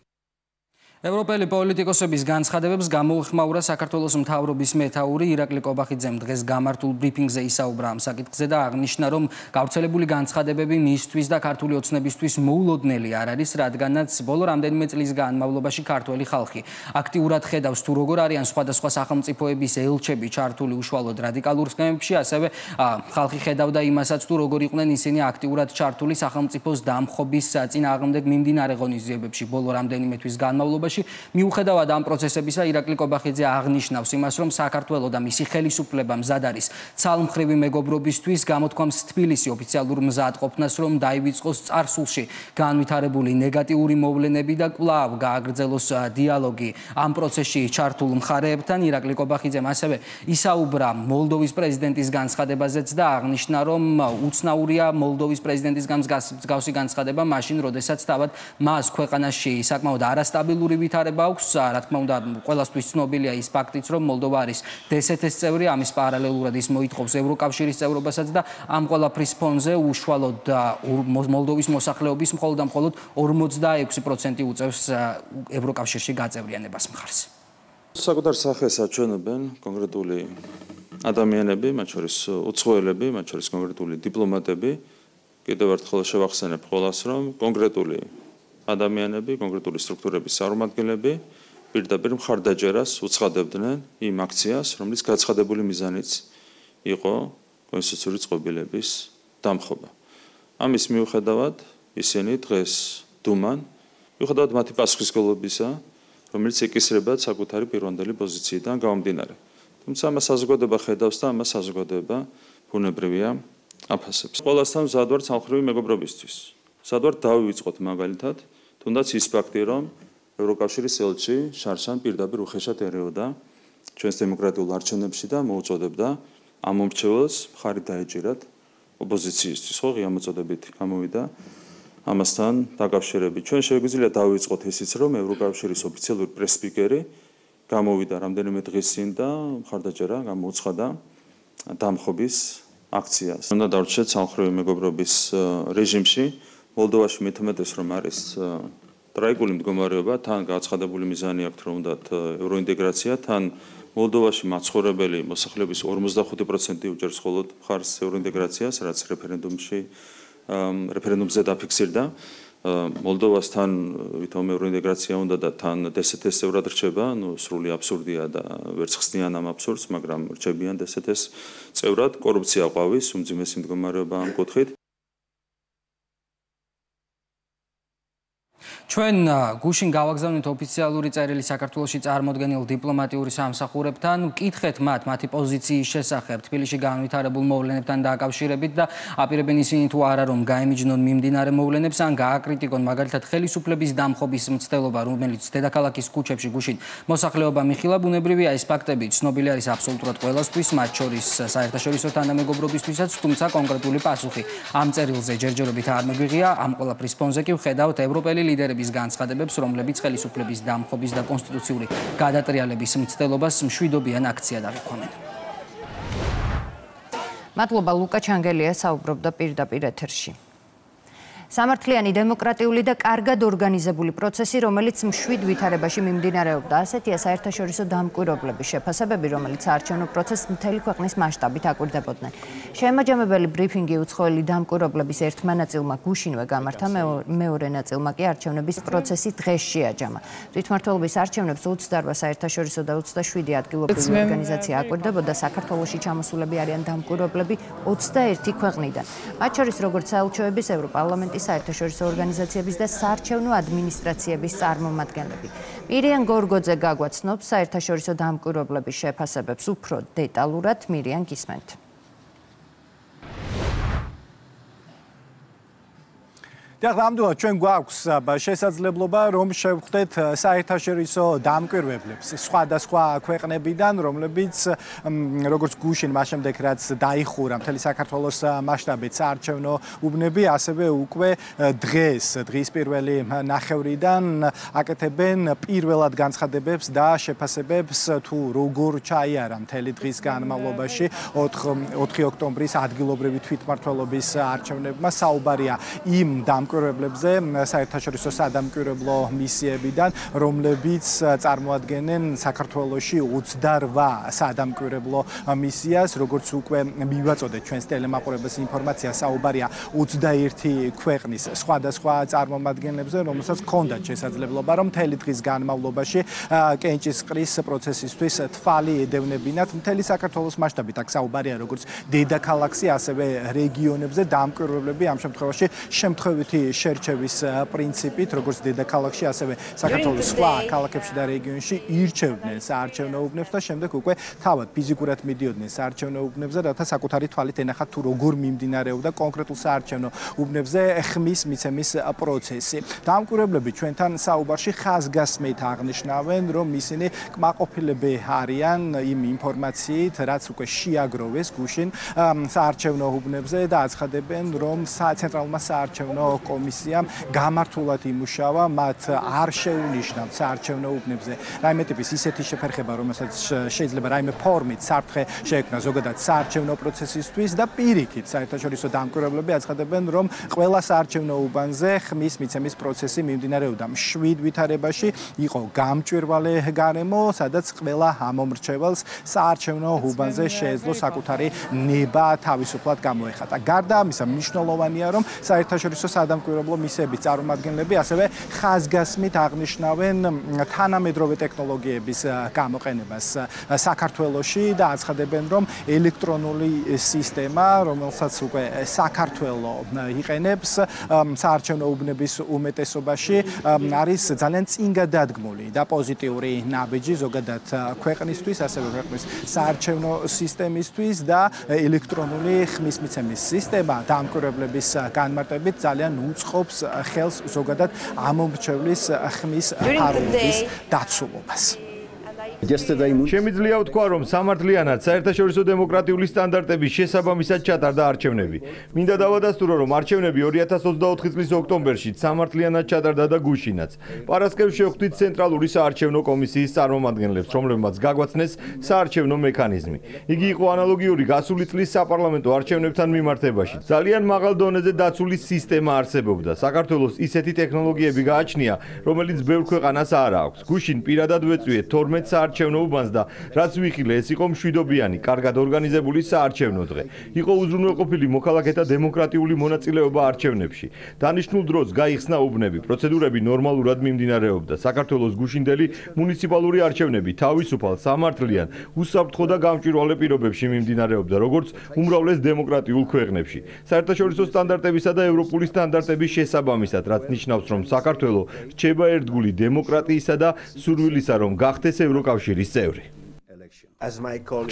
ევროპელი პოლიტიკოსების განცხადებებს გამოეხმაურა საქართველოს მთავრობის მეთაური ირაკლი კობახიძემ დღეს გამართულ ბრიფინგზე ისაუბრა ამ საკითხზე და აღნიშნა, რომ გავრცელებული განცხადებები მისთვის და ქართული ოცნებისთვის მოულოდნელი არ არის, რადგანაც ბოლო რამდენიმე წლის განმავლობაში ქართველი ხალხი აქტიურად ხედავს თუ როგორ არიან სხვადასხვა სახელმწიფოების ელჩები ჩართული უშუალოდ რადიკალურ სქემებში, ასევე ხალხი ხედავდა იმასაც თუ როგორ იყვნენ ისინი აქტიურად ჩართული სახელმწიფოს დამხობის წინააღმდეგ მიმდინარე ღონისძიებებში ბოლო რამდენიმე თვის განმავლობაში. შემთხვევაში. მიუხედავად ამ პროცესებისა, ირაკლი კობახიძე აღნიშნავს იმას, რომ საქართველო და მისი ხელისუფლება მზად არის ცალმხრივი მეგობრობისთვის, გამოთქვამს თბილისი ოფიციალურ მზადყოფნას, რომ დაივიწყოს წარსულში განვითარებული ნეგატიური მოვლენები და კვლავ გააგრძელოს დიალოგი ამ პროცესში ჩართულ მხარეებთან. ირაკლი კობახიძემ ასევე ისაუბრა მოლდოვის პრეზიდენტის განცხადებაზეც და აღნიშნა, რომ უცნაურია მოლდოვის პრეზიდენტისგან მსგავსი განცხადება მაშინ, როდესაც თავად მას ქვეყანაში საკმაოდ არასტაბილური ვითარება აქვს. რა თქმა უნდა, ყველასთვის ცნობილია ის ფაქტიც, რომ მოლდოვა არის DST-ს წევრი, ამის პარალელურად ის მოითხოვს ევროკავშირის წევრობასაც და ამ ყველაფრის ფონზე უშუალოდ მოლდოვის მოსახლეობის მხოლოდ 46% უწევს ევროკავშირში გაწევრიანებას მხარს. საკუთარ სახეს აჩვენებენ კონკრეტული ადამიანები, მათ შორის უცხოელები, მათ შორის კონკრეტული დიპლომატები. კიდევ ერთხელ შევახსენებ ყველას, რომ კონკრეტული ადამიანები, კონკრეტული სტრუქტურების წარმომადგენლები პირდაპირ მხარდაჭერას უცხადებდნენ იმ აქციას, რომლის გაცხადებული მიზანიც იყო კონსტიტუციური წყობილების დამხობა. ამის მიუხედავად ისინი დღეს დუმან, მიუხედავად მათი პასუხისმგებლობისა, რომელიც ეკისრება საკუთარი პირვანდელი პოზიციიდან გამომდინარე. თუმცა ამას საზოგადოება ხედავს და ამას საზოგადოება ბუნებრივია აფასებს. ყველასთან მზად ვარ ცალმხრივი მეგობრობისთვის. მზად ვარ დავივიწყოთ მაგალითად, თუნდაც ის ფაქტი, რომ ევროკავშირის ელჩი შარშან პირდაპირ უხეშად ერეოდა ჩვენს დემოკრატიულ არჩევნებში და მოუწოდებდა ამ მომრჩეველს მხარი დაეჭირათ ოპოზიციისთვის. ხო, ღია მოწოდებით გამოვიდა ამასთან დაკავშირებით. ჩვენ შეგვიძლია დავიწყოთ ისიც, რომ ევროკავშირის ოფიციალური პრეს-სპიკერი გამოვიდა რამდენიმე დღის წინ და მხარდაჭერა გამოუცხადა დამხობის აქციას. უნდა დარჩეთ ცალმხრივი მეგობრობის რეჟიმში. მოლდოვაში მithumetes რომ არის ტრაიგული მდგომარეობა, თან გაცხადებული მიზანი აქვს, რომ უნდათ ევროინტეგრაცია, თან მოლდოვაში მაცხოვრებელი მოსახლეობის 55% უჭერს მხოლოდ მხარს ევროინტეგრაციას, რაც რეფერენდუმზე დაფიქსირდა. მოლდოვასთან ვითომ ევროინტეგრაცია უნდა და თან DST-ს წევრად რჩება, სრული აბსურდია და ვერც ხსნიან ამ აბსურდს, მაგრამ რჩებიან DST-ს წევრად. კორუფცია ყვავის, უმძიმესი მდგომარეობა ამ კუთხით. ჩვენ გუშინ გავაგზავნეთ ოფიციალური წერილი საქართველოში წარმოდგენილ დიპლომატიური სამსახურებთან, ვკითხეთ მათი პოზიციის შესახებ თბილისში განვითარებულ მოვლენებთან დაკავშირებით და აპირებენ ისინი თუ არა რომ გაემიჯნონ მიმდინარე მოვლენებს ან გააკრიტიკონ მაგალითად ხელისუფლების დამხობის მცდელობა, რომელიც დედაქალაქის ქუჩებში გუშინ მოსახლეობა მიხილა. ბუნებრივია ეს ფაქტები ცნობილი არის აბსოლუტურად ყველასთვის, მათ შორის საერთაშორისო თანამეგობრობისთვისაც, თუმცა კონკრეტული პასუხი ამ წერილზე ჯერჯერობით არ მიგვიღია. ამ ყველაფრის ფონზე კი ვხედავთ ევროპელი ლიდერების განცხადებებს, რომლებიც ხელისუფლების დამხობის და კონსტიტუციური გადატრიალების მცდელობას მშვიდობიან აქციად აღიქვამენ. მადლობა ლუკა ჩანგელია საუბრობდა პირდაპირ ეთერში. სამართლიანი დემოკრატიული და კარგად ორგანიზებული პროცესი, რომელიც მშვიდ ვითარებაში მიმდინარეობდა. ასეთია საერთაშორისო დამკვირვებლების შეფასებები, რომელიც საარჩევნო პროცესს მთელი ქვეყნის მასშტაბით აკვირდებოდნენ. შემაჯამებელი ბრიფინგი უცხოელი დამკვირვებლების ერთმა ნაწილმა გუშინვე გამართა, მეორე ნაწილმა კი არჩევნების პროცესი დღეს შეაჯამა. თვითმმართველობის არჩევნებს 28 საერთაშორისო და 27 ადგილობრივი ორგანიზაცია აკვირდებოდა. საქართველოში ჩამოსულები არიან დამკვირვებლები 21 ქვეყნიდან. მათ შორის როგორც საელჩოების, ევროპარლამენტის, საერთაშორისო ორგანიზაციების და საარჩევნო ადმინისტრაციების წარმომადგენლები. მირიან გორგოძე გაგვაცნობს საერთაშორისო დამკვირვებლების შეფასებებს უფრო დეტალურად. მირიან, გისმენთ. ნამდვილად ჩვენ გვაქვს შესაძლებლობა რომ შევხვდეთ საერთაშორისო დამკვირვებლებს სხვადასხვა ქვეყნებიდან, რომლებიც როგორც გუშინ მას შემდეგ რაც დაიხურა მთელი საქართველოს მასშტაბით საარჩევნო უბნები, ასევე უკვე დღის პირველი ნახევრიდან აკეთებენ პირველად განცხადებებს და შეფასებებს თუ როგორ ჩაიარა მთელი დღის განმავლობაში 4 ოქტომბრის ადგილობრივი თვითმმართველობის არჩევნებმა. საუბარია იმ დამკვირვებლებზე საერთაშორისო სადამკვირვებლო მისიებიდან, რომლებიც წარმოადგენენ საქართველოში 28 სადამკვირვებლო მისიას, როგორც უკვე მივაწოდეთ ჩვენს ტელემაყურებელს ინფორმაცია, საუბარია 21 ქვეყნის სხვადასხვა წარმომადგენლებზე, რომელსაც ჰქონდათ შესაძლებლობა რომ მთელი დღის განმავლობაში კენჭისყრის პროცესისთვის თვალი ედევნებინათ მთელი საქართველოს მასშტაბით. აქ საუბარია როგორც დედაქალაქსი, ასევე რეგიონებზე დამკვირვებლები ამ შემთხვევაში შემთხვევითი შერჩევის პრინციპით, როგორც დედაქალაქში, ასევე საქართველოს სხვა ქალაქებში და რეგიონში ირჩევდნენ საარჩევნო უბნებს და შემდეგ უკვე თავად ფიზიკურად მიდიოდნენ საარჩევნო უბნებზე, რათა საკუთარი თვალით ენახათ თუ როგორ მიმდინარეობდა კონკრეტულ საარჩევნო უბნებზე ხმის მიცემის პროცესი. დამკვირვებლები ჩვენთან საუბარში ხაზგასმით აღნიშნავენ, რომ ისინი კმაყოფილები არიან იმ ინფორმაციით, რაც უკვე შეაგროვეს გუშინ საარჩევნო უბნებზე და აცხადებენ, რომ ცენტრალურმა საარჩევნო კომისიამ გამართულად იმუშავა, მათ არ შეუნიშნავთ საარჩევნო უბნებზე რაიმე ტიპის ისეთი შეფერხება, რომელსაც შეიძლება რაიმე ფორმით საფრთხე შეექმნა ზოგადად საარჩევნო პროცესისთვის და პირიქით საერთაშორისო დამკვირვებლები აცხადებენ, რომ ყველა საარჩევნო უბანზე ხმის მიცემის პროცესი მიმდინარეობდა. 7 ვითარებაში იყო გამჭვირვალე გარემო, სადაც ყველა ამომრჩეველს საარჩევნო უბანზე შეეძლო საკუთარი ნება თავისუფლად გამოეხატა. გარდა ამისა, მნიშვნელოვანია, რომ საერთაშორისო სადამკვირვებლო მისიების წარმომადგენლები ასევე ხაზგასმით აღნიშნავენ თანამედროვე ტექნოლოგიების გამოყენებას საქართველოში და აცხადებენ, რომ ელექტრონული სისტემა, რომელსაც უკვე საქართველო იყენებს საარჩევნო უბნების უმეტესობაში, არის ძალიან წინგადადგმული და პოზიტიური ნაბიჯი ზოგადად ქვეყნისთვის, ასევე ქვეყნის საარჩევნო სისტემისთვის და ელექტრონული ხმის მიცემის სისტემა დამკვირვებლების განმარტებით ძალიან უწყობს ხელს ზოგადად ამომრჩევლის ხმის ფარობის დაცულობას. Შემიძლია ვთქვა, რომ სამართლიანად საერთაშორისო დემოკრატიული სტანდარტების შესაბამისად ჩატარდა არჩევნები. მინდა დავადასტურო, რომ არჩევნები 2024 წლის ოქტომბერში სამართლიანად ჩატარდა და გუშინაც. პარასკევს შევხვდით ცენტრალური საარჩევნო კომისიის წარმომადგენლებს, რომლებმაც გაგვაცნეს საარჩევნო მექანიზმი. იგი იყო ანალოგიური გასული წლის საპარლამენტო არჩევნებთან მიმართებაში. ძალიან მაღალ დონეზე დაცული სისტემა არსებობდა. საქართველოს ისეთი ტექნოლოგიები გააჩნია, რომელიც ბევრ ქვეყანას არ აქვს. გუშინ პირადად ვეწვიეთ 12 საარჩევნო უბანს და რაც ვიხილე, ეს იყო მშვიდობიანი, კარგად ორგანიზებული საარჩევნო დღე. იყო უზრუნველყოფილი მოქალაქეთა დემოკრატიული მონაწილეობა არჩევნებში. დანიშნულ დროს გაიხსნა უბნები, პროცედურები ნორმალურად მიმდინარეობდა. საქართველოს გუშინდელი მუნიციპალური არჩევნები თავისუფალ, სამართლიან, უსაფრთხო და გამჭვირვალე პირობებში მიმდინარეობდა, როგორც უმრავლეს დემოკრატიულ ქვეყნებში. საერთაშორისო სტანდარტებისა და ევროპული სტანდარტების შესაბამისად, რაც ნიშნავს, რომ საქართველო რჩება ერთგული დემოკრატიისა და სურვილისა, რომ გახდეს ევროკავშირის წევრი.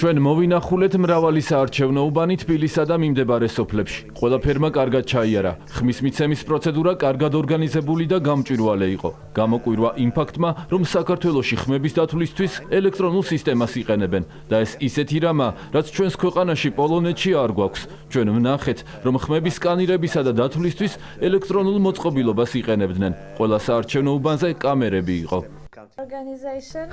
ჩვენ მოვინახულეთ მრავალი საარჩევნო უბანი თბილისსა და მიმდებარე სოფლებში. ყველაფერმა კარგად ჩაიარა. ხმის მიცემის პროცედურა კარგად ორგანიზებული და გამჭვირვალე იყო. გამოკვირვა იმ ფაქტმა, რომ საქართველოში ხმების დათვლისთვის ელექტრონულ სისტემას იყენებენ და ეს ისეთი რამა, რაც ჩვენს ქვეყანაში პოლონეთში არ გვაქვს. ჩვენ ვნახეთ, რომ ხმების სკანირებისა და დათვლისთვის ელექტრონულ მოწყობილობას იყენებდნენ. ყველა საარჩევნო უბანზე კამერები იყო.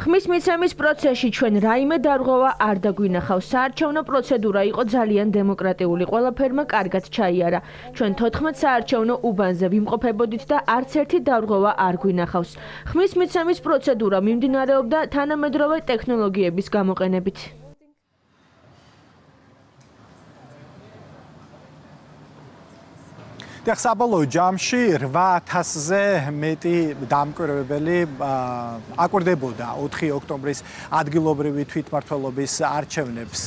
ხმის მიცემის პროცესში ჩვენ რაიმე დარღვევა არ დაგვინახავს. საარჩევნო პროცედურა იყო ძალიან დემოკრატიული. ყველაფერმა კარგად ჩაიარა. ჩვენ 14 საარჩევნო უბანზე ვიმყოფებოდით და არც ერთი დარღვევა არ გვინახავს. ხმის მიცემის პროცედურა მიმდინარეობდა თანამედროვე ტექნოლოგიების გამოყენებით. საბოლოო ჯამში 8000-ზე მეტი დამკვირვებელი აკვირდებოდა 4 ოქტომბრის ადგილობრივი თვითმმართველობის არჩევნებს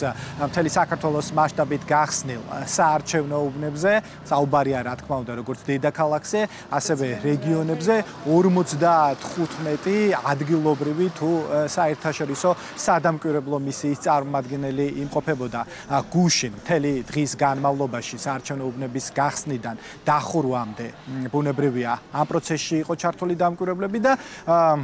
მთელი საქართველოს მასშტაბით გახსნილ საარჩევნო უბნებზე. საუბარია, რა თქმა უნდა, როგორც დედაქალაქზე, ასევე რეგიონებზე 55 ადგილობრივი თუ საერთაშორისო სადამკვირვებლო მისიის წარმომადგენელი იმყოფებოდა გუშინ მთელი დღის განმავლობაში საარჩევნო უბნების გახსნიდან დახურვამდე. ბუნებრივია, ამ პროცესში იყო ჩართული დამკვირვებლები და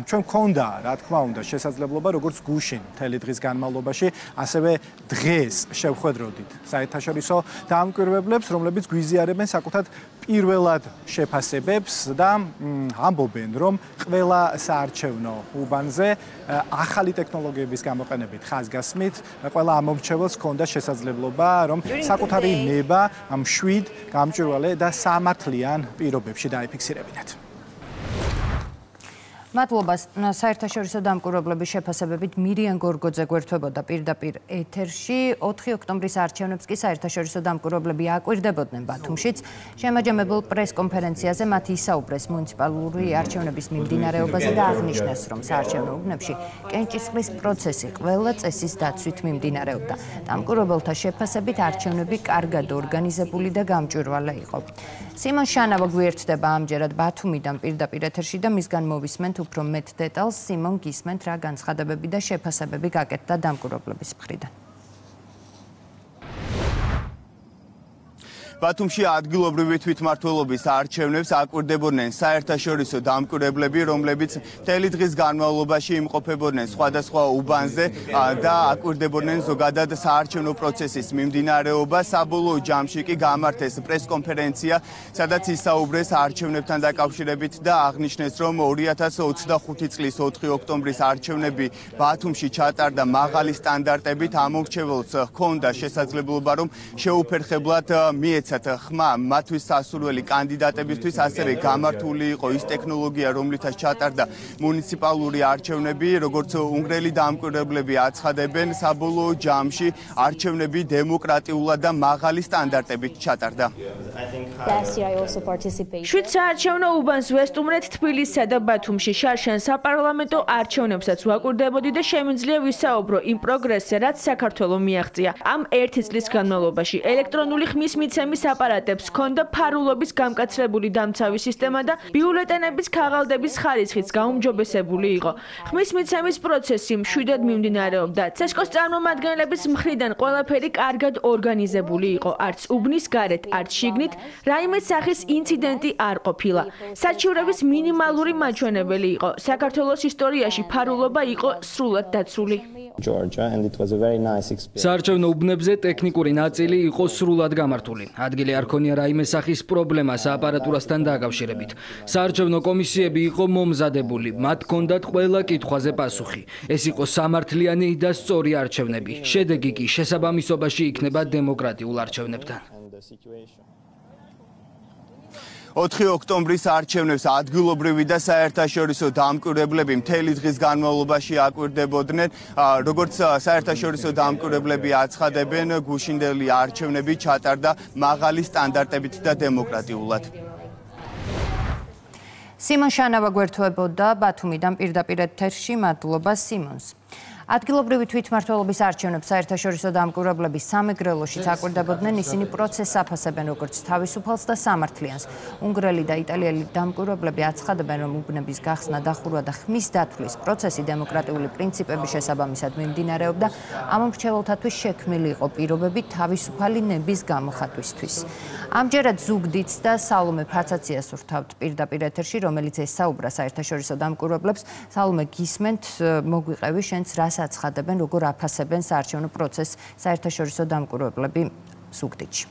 ჩვენ გქონდა, რა თქმა უნდა, შესაძლებლობა როგორც გუშინ მთელი დღის განმავლობაში, ასევე დღეს შევხვედროდით საერთაშორისო დამკვირვებლებს, რომლებიც გვიზიარებენ საკუთარ პირველად შეფასებებს და ამბობენ, რომ ყველა საარჩევნო უბანზე ახალი ტექნოლოგიების გამოყენებით ხაზგასმით ყველა ამომრჩეველს ჰქონდა შესაძლებლობა, რომ საკუთარი ნება მშვიდ, გამჭვირვალე და სამართლიან პირობებში დაიფიქსირებინათ. მადლობას. საერთაშორისო დამკვირვებლების შეფასებებით მირიან გორგოძე გვერდებოდა პირდაპირ ეთერში. 4 ოქტომბრის არჩევნებს კი საერთაშორისო დამკვირვებლები აკვირდებოდნენ ბათუმშიც. შემაჯამებელ პრესკონფერენციაზე მათ ისაუბრეს მუნიციპალური არჩევნების მიმდინარეობაზე და აღნიშნეს, რომ საარჩევნო უბნებში კენჭისყრის პროცესი ყველა წესის დაცვით მიმდინარეობდა. დამკვირვებელთა შეფასებით არჩევნები კარგად ორგანიზებული და გამჭვირვალე იყო. სიმონ შანავა გვერდება ამჯერად ბათუმიდან პირდაპირ ეთერში და მისგან მოვისმენთ უფრო მეტ დეტალს. სიმონ, გისმენთ რა განცხადებები და შეფასებები გაკეთდა დამკვირვებლების მხრიდან. ბათუმში ადგილობრივი თვითმმართველობის არჩევნებს აკვირდებოდნენ საერთაშორისო დამკვირვებლები, რომლებიც მთელი დღის განმავლობაში იმყოფებოდნენ სხვადასხვა უბანზე და აკვირდებოდნენ ზოგადად საარჩევნო პროცესის მიმდინარეობა. საბოლოო ჯამში კი გამართეს პრესკონფერენცია, სადაც ისაუბრეს არჩევნებთან დაკავშირებით და აღნიშნეს, რომ 2025 წლის 4 ოქტომბრის არჩევნები ბათუმში ჩატარდა მაღალი სტანდარტებით. ამორჩეველს ჰქონდა შესაძლებლობა, რომ შეუფერხებლად მიეცა ხმა მათთვის სასურველი კანდიდატებისთვის, ასევე გამართული იყო ის ტექნოლოგია, რომლითაც ჩატარდა მუნიციპალური არჩევნები. როგორც უნგრელი დამკვირვებლები აცხადებენ, საბოლოო ჯამში არჩევნები დემოკრატიულად და მაღალი სტანდარტებით ჩატარდა. შვიდ საარჩევნო უბანს ვესტუმრეთ თბილისსა და ბათუმში. შარშან საპარლამენტო არჩევნებსაც ვაკვირდებოდი და შემიძლია ვისაუბრო იმ პროგრესზე, რაც საქართველოს მიაღწია. ამ 1 წლის განმავლობაში ელექტრონული ხმის მიცემის აპარატებს ჰქონდა ფარულობის გამკაცრებული დამცავი სისტემა და ბიულეტენების ქაღალდების ხარისხიც გაუმჯობესებული იყო. ხმის მიცემის პროცესი მშვიდად მიმდინარეობდა. ცესკოს წარმომადგენლების მხრიდან ყველაფერი კარგად ორგანიზებული იყო. არც უბნის გარეთ, არც შიგნით რაიმე სახის ინციდენტი არ ყოფილა. საჩივრების მინიმალური მაჩვენებელი იყო. საქართველოს ისტორიაში ფარულობა იყო სრულად დაცული. საარჩევნო უბნებზე ტექნიკური ნაწილი იყო სრულად გამართული. ადგილი არ ქონია რაიმე სახის პრობლემა სააპარატურასთან დაკავშირებით. საარჩევნო კომისიები იყო მომზადებული, მათ ჰქონდათ ყველა კითხვაზე პასუხი. ეს იყო სამართლიანი და სწორი არჩევნები. შედეგი კი შესაბამისობაში იქნება დემოკრატიულ არჩევნებთან. 4 ოქტომბრის არჩევნებს ადგილობრივი და საერთაშორისო დამკვირვებლები მთელი დღის განმავლობაში აკვირდებოდნენ. როგორც საერთაშორისო დამკვირვებლები აცხადებენ, გუშინდელი არჩევნები ჩატარდა მაღალი სტანდარტებით და დემოკრატიულად. სიმონ შანავა გვერდებოდა ბათუმიდან პირდაპირ ეთერში. მადლობა სიმონს. ადგილობრივი თვითმმართველობის არჩევნებს საერთაშორისო დამკვირვებლები სამეგრელოშიც აკვირდებოდნენ. ისინი პროცესს აფასებენ როგორც თავისუფალს და სამართლიანს. უნგრელი და იტალიელი დამკვირვებლები აცხადებენ, რომ უბნების გახსნა, დახურვა და ხმის დათვლის პროცესი დემოკრატიული პრინციპების შესაბამისად მიმდინარეობდა. ამომრჩეველთათვის შექმნილი იყო პირობები თავისუფალი ნების გამოხატვისთვის. ამჯერად ზუგდიდს და სალომე ფაცაციას ვრთავთ პირდაპირ ეთერში, რომელიც ესაუბრა საერთაშორისო დამკვირვებლებს. სალომე, გისმენთ, მოგვიყევი შენც რას აცხადებენ, როგორ აფასებენ საარჩევნო პროცესს საერთაშორისო დამკვირვებლები ზუგდიდში.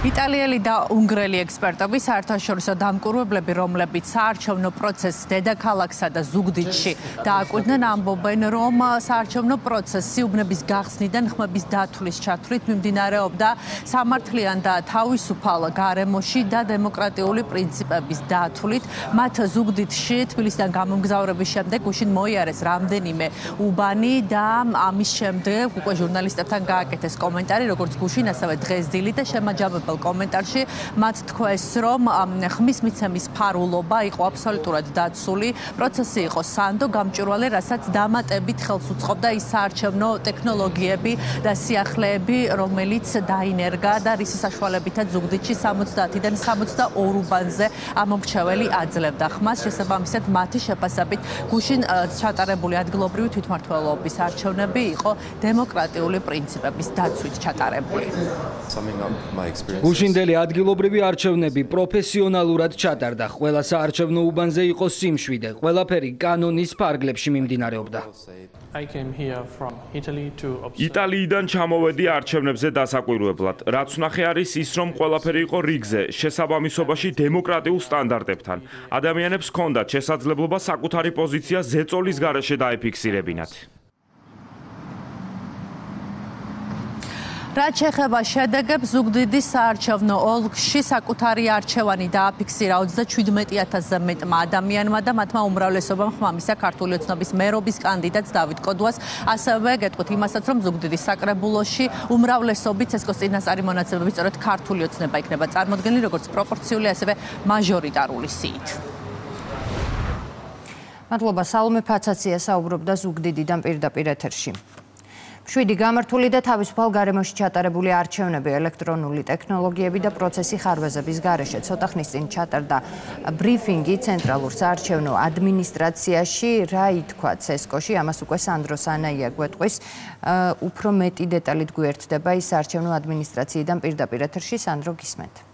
იტალიელი და უნგრელი ექსპერტები საერთაშორისო დამკვირვებლები, რომლებიც საარჩევნო პროცესს დედაქალაქსა და ზუგდიდში დააკვირდნენ, ამბობენ, რომ საარჩევნო პროცესი უბნების გახსნიდან ხმების დათვლის ჩათვლით მიმდინარეობდა სამართლიან და თავისუფალ გარემოში და დემოკრატიული პრინციპების დათვლით. მათ ზუგდიდში თბილისიდან გამომგზავრების შემდეგ გუშინ მოიარეს რამდენიმე უბანი და ამის შემდეგ უკვე ჟურნალისტებთან გააკეთეს კომენტარი, როგორც გუშინ, ასევე დღეს დილით და შემაჯამებელ კომენტარში მათ თქვეს, რომ ხმის მიცემის ფარულობა იყო აბსოლუტურად დაცული, პროცესი იყო სანდო, გამჭვირვალე, რასაც დამატებით ხელს უწყობდა ის საარჩევნო ტექნოლოგიები და სიახლეები, რომელიც დაინერგა და რის საშუალებითაც ზუგდიდში 70-დან 62 უბანზე ამომრჩეველი აძლევდა ხმას. შესაბამისად, მათი შეფასებით გუშინ ჩატარებული ადგილობრივი თვითმმართველობის არჩევნები იყო დემოკრატიული პრინციპების დაცვით ჩატარებული. გუშინდელი ადგილობრივი არჩევნები პროფესიონალურად ჩატარდა. ყველა საარჩევნო უბანზე იყო სიმშვიდე. ყველაფერი კანონის ფარგლებში მიმდინარეობდა. იტალიიდან ჩამოვედი არჩევნებზე დასაკვირვებლად. რაც ვნახე არის ის, რომ ყველაფერი იყო რიგზე, შესაბამისობაში დემოკრატიულ სტანდარტებთან. ადამიანებს ჰქონდათ შესაძლებლობა საკუთარი პოზიცია ზეწოლის გარეშე დაეფიქსირებინათ. რაც შეეხება შედეგებს, ზუგდიდის საარჩევნო ოლქში საკუთარი არჩევანი დააფიქსირა 37000-ზე მეტმა ადამიანმა და მათმა უმრავლესობამ ხმამისა ქართული ოცნების მერობის კანდიდატს დავით კოდუას. ასევე გეტყვით იმასაც, რომ ზუგდიდის საკრებულოში უმრავლესობით ცესკოს წინასწარი მონაცემებით სწორედ ქართული ოცნება იქნება წარმოდგენილი, როგორც პროპორციული, ასევე მაჟორიტარული სიით. მადლობა სალომე ფაცაცია საუბრობდა ზუგდიდიდან პირდაპირ ეთერში. 7 გამართული და თავისუფალ გარემოში ჩატარებული არჩევნები ელექტრონული ტექნოლოგიები და პროცესი ხარვეზების გარეშე ცოტა ხნის წინ ჩატარდა ბრიფინგი ცენტრალურ საარჩევნო ადმინისტრაციაში. რა ითქვა ცესკოში, ამას უკვე სანდრო სანაია გვეტყვის. უფრო მეტი დეტალით გვერდება ის საარჩევნო ადმინისტრაციიდან პირდაპირ ეთერში. სანდრო, გისმენთ.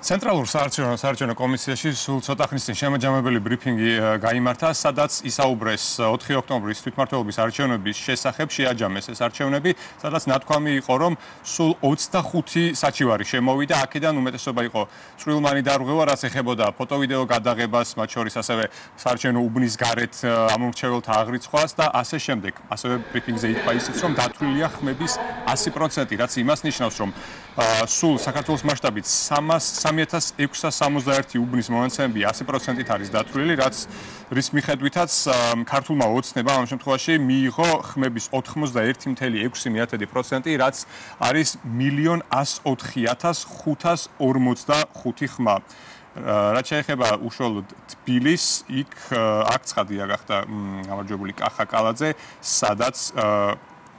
ცენტრალურ საარჩევნო კომისიაში სულ ცოტა ხნის წინ შემაჯამებელი ბრიფინგი გაიმართა, სადაც ისაუბრეს 4 ოქტომბრის თვითმმართველობის არჩევნების შესახებ, შეაჯამეს ეს არჩევნები, სადაც ნათქვამი იყო, რომ სულ 25 საჩივარი შემოვიდა, აქედან უმეტესობა იყო წვრილმანი დარღვევა, რაც ეხებოდა ფოტო-ვიდეო გადაღებას, მათ შორის ასევე საარჩევნო უბნის გარეთ ამომრჩეველთა აღრიცხვას და ასე შემდეგ. ასევე ბრიფინგზე ითქვა ისიც, რომ დათვლილია ხმების 100%, რაც იმას ნიშნავს, რომ სულ საქართველოს მასშტაბით 3661 უბნის მონაცემები 100%-ით არის დათვლილი, რის მიხედვითაც ქართულმა ოცნებამ ამ შემთხვევაში მიიღო ხმების 91.6%, რაც არის 1,104,545 ხმა. რაც შეეხება უშუალოდ თბილისს, აქ ცხადია გახდა გამარჯვებული კახა კალაძე, სადაც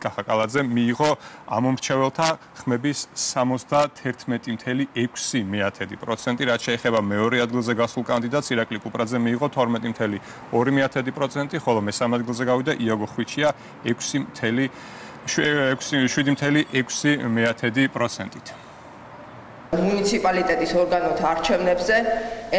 კახაკალაძე მიიღო ამომრჩეველთა ხმების 71.6%, რაც შეეხება მეორე ადგილზე გასულ კანდიდატს ირაკლი კუპრაძე მიიღო 12.2%, ხოლო მესამე ადგილზე გავიდა იაგო ხვიჩია 7.6%-ით. მუნიციპალიტეტის ორგანოთა არჩევნებზე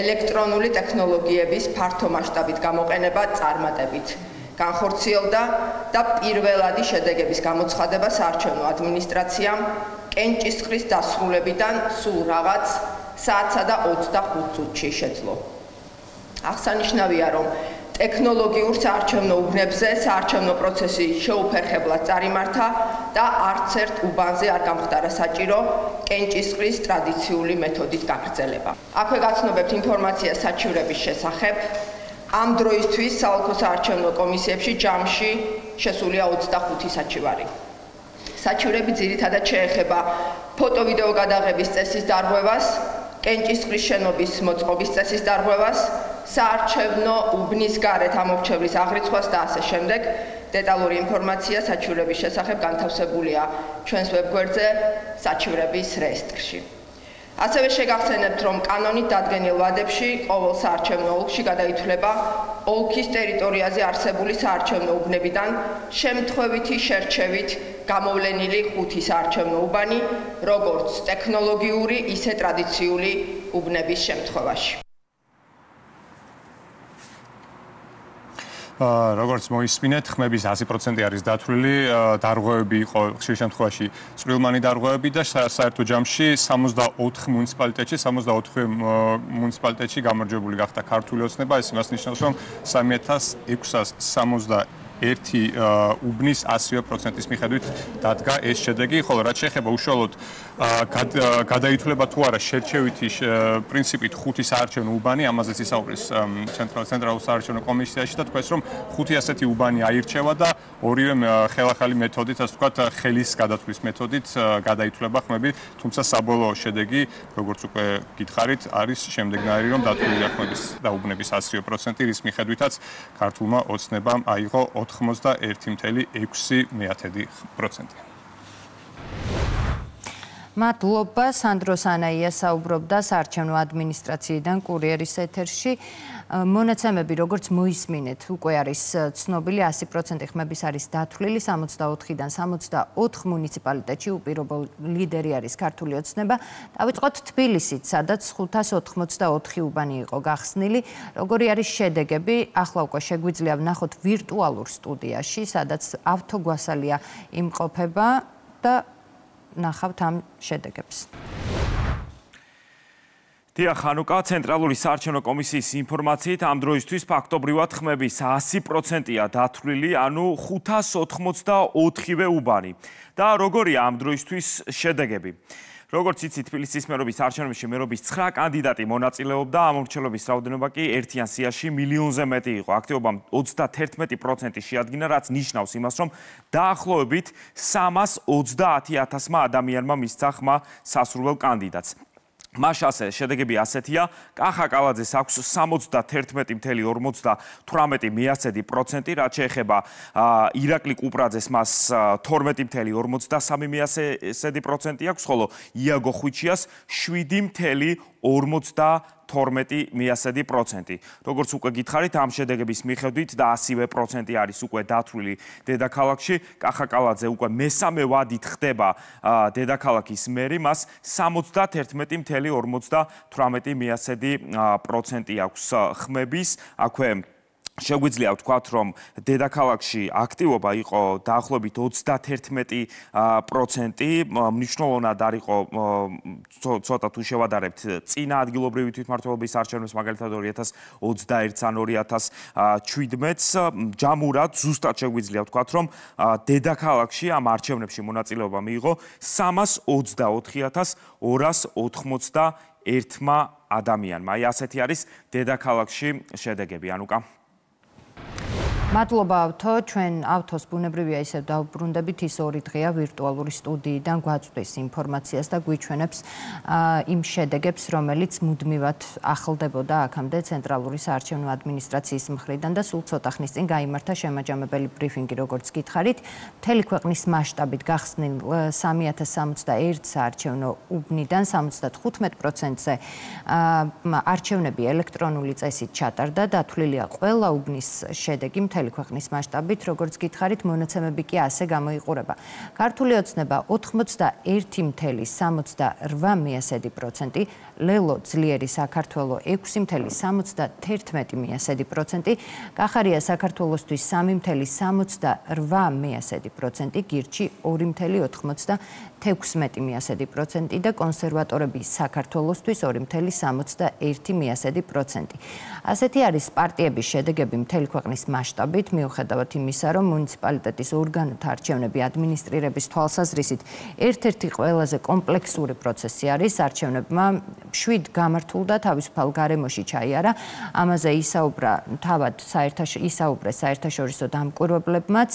ელექტრონული ტექნოლოგიების ფართო მასშტაბით გამოყენება წარმატებით განხორციელდა და პირველადი შედეგების გამოცხადება საარჩევნო ადმინისტრაციამ კენჭისყრის დასრულებიდან სულ რაღაც საათსა და 25 წუთში შეძლო. აღსანიშნავია, რომ ტექნოლოგიურ საარჩევნო უბნებზე საარჩევნო პროცესი შეუფერხებლად წარიმართა და არც ერთ უბანზე არ გამხდარა საჭირო კენჭისყრის ტრადიციული მეთოდით გაგრძელება. აქვე გაცნობებთ ინფორმაციას საჩივრების შესახებ. ამ დროისთვის საოლქო საარჩევნო კომისიებში ჯამში შესულია 25 საჩივარი. საჩივრები ძირითადად შეეხება ფოტო-ვიდეო გადაღების წესის დარღვევას, კენჭისყრის შენობის მოწყობის წესის დარღვევას, საარჩევნო უბნის გარეთ ამორჩევლის აღრიცხვას და ასე შემდეგ. დეტალური ინფორმაცია საჩივრების შესახებ განთავსებულია ჩვენს ვებგვერდზე საჩივრების რეესტრში. ასევე შეგახსენებთ, რომ კანონით დადგენილ ვადებში ყოველ საარჩევნო ოლქში გადაითვლება ოლქის ტერიტორიაზე არსებული საარჩევნო უბნებიდან შემთხვევითი შერჩევით გამოვლენილი 5 საარჩევნო უბანი, როგორც ტექნოლოგიური, ისე ტრადიციული უბნების შემთხვევაში. როგორც მოისმინეთ, ხმების 100% არის დათვლილი, დარღვევები იყო ხშირ შემთხვევაში წვრილმანი დარღვევები და საერთო ჯამში 64 მუნიციპალიტეტში გამარჯვებული გახდა ქართული ოცნება. ეს იმას ნიშნავს, რომ 3661 უბნის 100%-ის მიხედვით დადგა ეს შედეგი, ხოლო რაც შეეხება უშუალოდ გადაითვლება თუ არა შერჩევითი პრინციპით 5 საარჩევნო უბანი, ამაზეც ისაუბრეს ცენტრალურ საარჩევნო კომისიაში და თქვეს, რომ 5 ასეთი უბანი აირჩევა და ორივე ხელახალი მეთოდით, ასე ვთქვათ, ხელის გადათვლის მეთოდით გადაითვლება ხმები, თუმცა საბოლოო შედეგი, როგორც უკვე გითხარით, არის შემდეგნაირი, რომ დათვლილია ხმების და უბნების 100%, რის მიხედვითაც ქართულმა ოცნებამ აიღო 91.6%. მადლობა, სანდრო სანაია საუბრობდა საარჩევნო ადმინისტრაციიდან კურიერის ეთერში. მონაცემები, როგორც მოისმინეთ, უკვე არის ცნობილი, 100% ხმების არის დათვლილი, 64-დან 64 მუნიციპალიტეტში უპირობო ლიდერი არის ქართული ოცნება. დავიწყოთ თბილისით, სადაც 584 უბანი იყო გახსნილი. როგორი არის შედეგები? ახლა უკვე შეგვიძლია ვნახოთ ვირტუალურ სტუდიაში, სადაც ავთოგვასალია იმყოფება და ნახავთ ამ შედეგებს. დიახ, ხანუკა, ცენტრალური საარჩევნო კომისიის ინფორმაციით ამ დროისთვის ფაქტობრივად ხმების 100%-ია დათვლილი, ანუ 584-ვე უბანი. და როგორია ამ დროისთვის შედეგები? როგორც იცით, თბილისის მერობის არჩევნებში მერობის 9 კანდიდატი მონაწილეობდა, ამორჩევლობის რაოდენობა კი ერთიან სიაში მილიონზე მეტი იყო. აქტივობამ 31% შეადგინა, რაც ნიშნავს იმას, რომ დაახლოებით 330,000 ადამიანმა მისცა ხმა სასურველ კანდიდატს. მაშ ასე შედეგები ასეთია: კახა კალაძეს აქვს 71.58%, რაც შეეხება ირაკლი კუპრაძეს მას 12.53% აქვს, ხოლო იაგო ხვიჩიას 7.42%. როგორც უკვე გითხარით, ამ შედეგების მიხედვით და 100% არის უკვე დათვლილი დედაქალაქში. კახა კალაძე უკვე მესამე ვადით ხდება დედაქალაქის მერი, მას 71.48% აქვს ხმების. აქვე შეგვიძლია ვთქვათ, რომ დედაქალაქში აქტივობა იყო დაახლოებით 31%, მნიშვნელოვნად არ იყო ცოტა თუ შევადარებთ წინა ადგილობრივი თვითმმართველობის არჩევნებს, მაგალითად 2021-ს ან 2017-ს, ჯამურად ზუსტად შეგვიძლია ვთქვათ, რომ დედაქალაქში ამ არჩევნებში მონაწილეობა მიიღო 324,281 ადამიანმა. აი ასეთი არის დედაქალაქში შედეგები, ანუკა. მადლობა ავთო, ჩვენ ავთოს ბუნებრივია ისევ დავბრუნდებით, ის 2 დღეა ვირტუალური სტუდიიდან გვაწვდის ინფორმაციას და გვიჩვენებს იმ შედეგებს, რომელიც მუდმივად ახლდებოდა აქამდე ცენტრალური საარჩევნო ადმინისტრაციის მხრიდან და სულ ცოტა ხნის წინ გაიმართა შემაჯამებელი ბრიფინგი, როგორც გითხარით. მთელი ქვეყნის მასშტაბით გახსნილ 3061 საარჩევნო უბნიდან 75%-ზე არჩევნები ელექტრონული წესით ჩატარდა, დათვლილია ყველა უბნის შედეგი მთელი ქვეყნის მასშტაბით, როგორც გითხარით, მონაცემები კი ასე გამოიყურება. ქართული ოცნება 81.68%, ლელო ძლიერი საქართველო 6.71%, კახარია საქართველოსთვის 3.68%, გირჩი 2.96% და კონსერვატორები საქართველოსთვის 2.71%. ასეთი არის პარტიების შედეგები მთელი ქვეყნის მასშტაბით, მიუხედავად იმისა, რომ მუნიციპალიტეტის ორგანოთა არჩევნები ადმინისტრირების თვალსაზრისით ერთ-ერთი ყველაზე კომპლექსური პროცესი არის. არჩევნებმა 7 გამართულ და თავისუფალ გარემოში ჩაიარა. ამაზე ისაუბრეს საერთაშორისო დამკვირვებლებმაც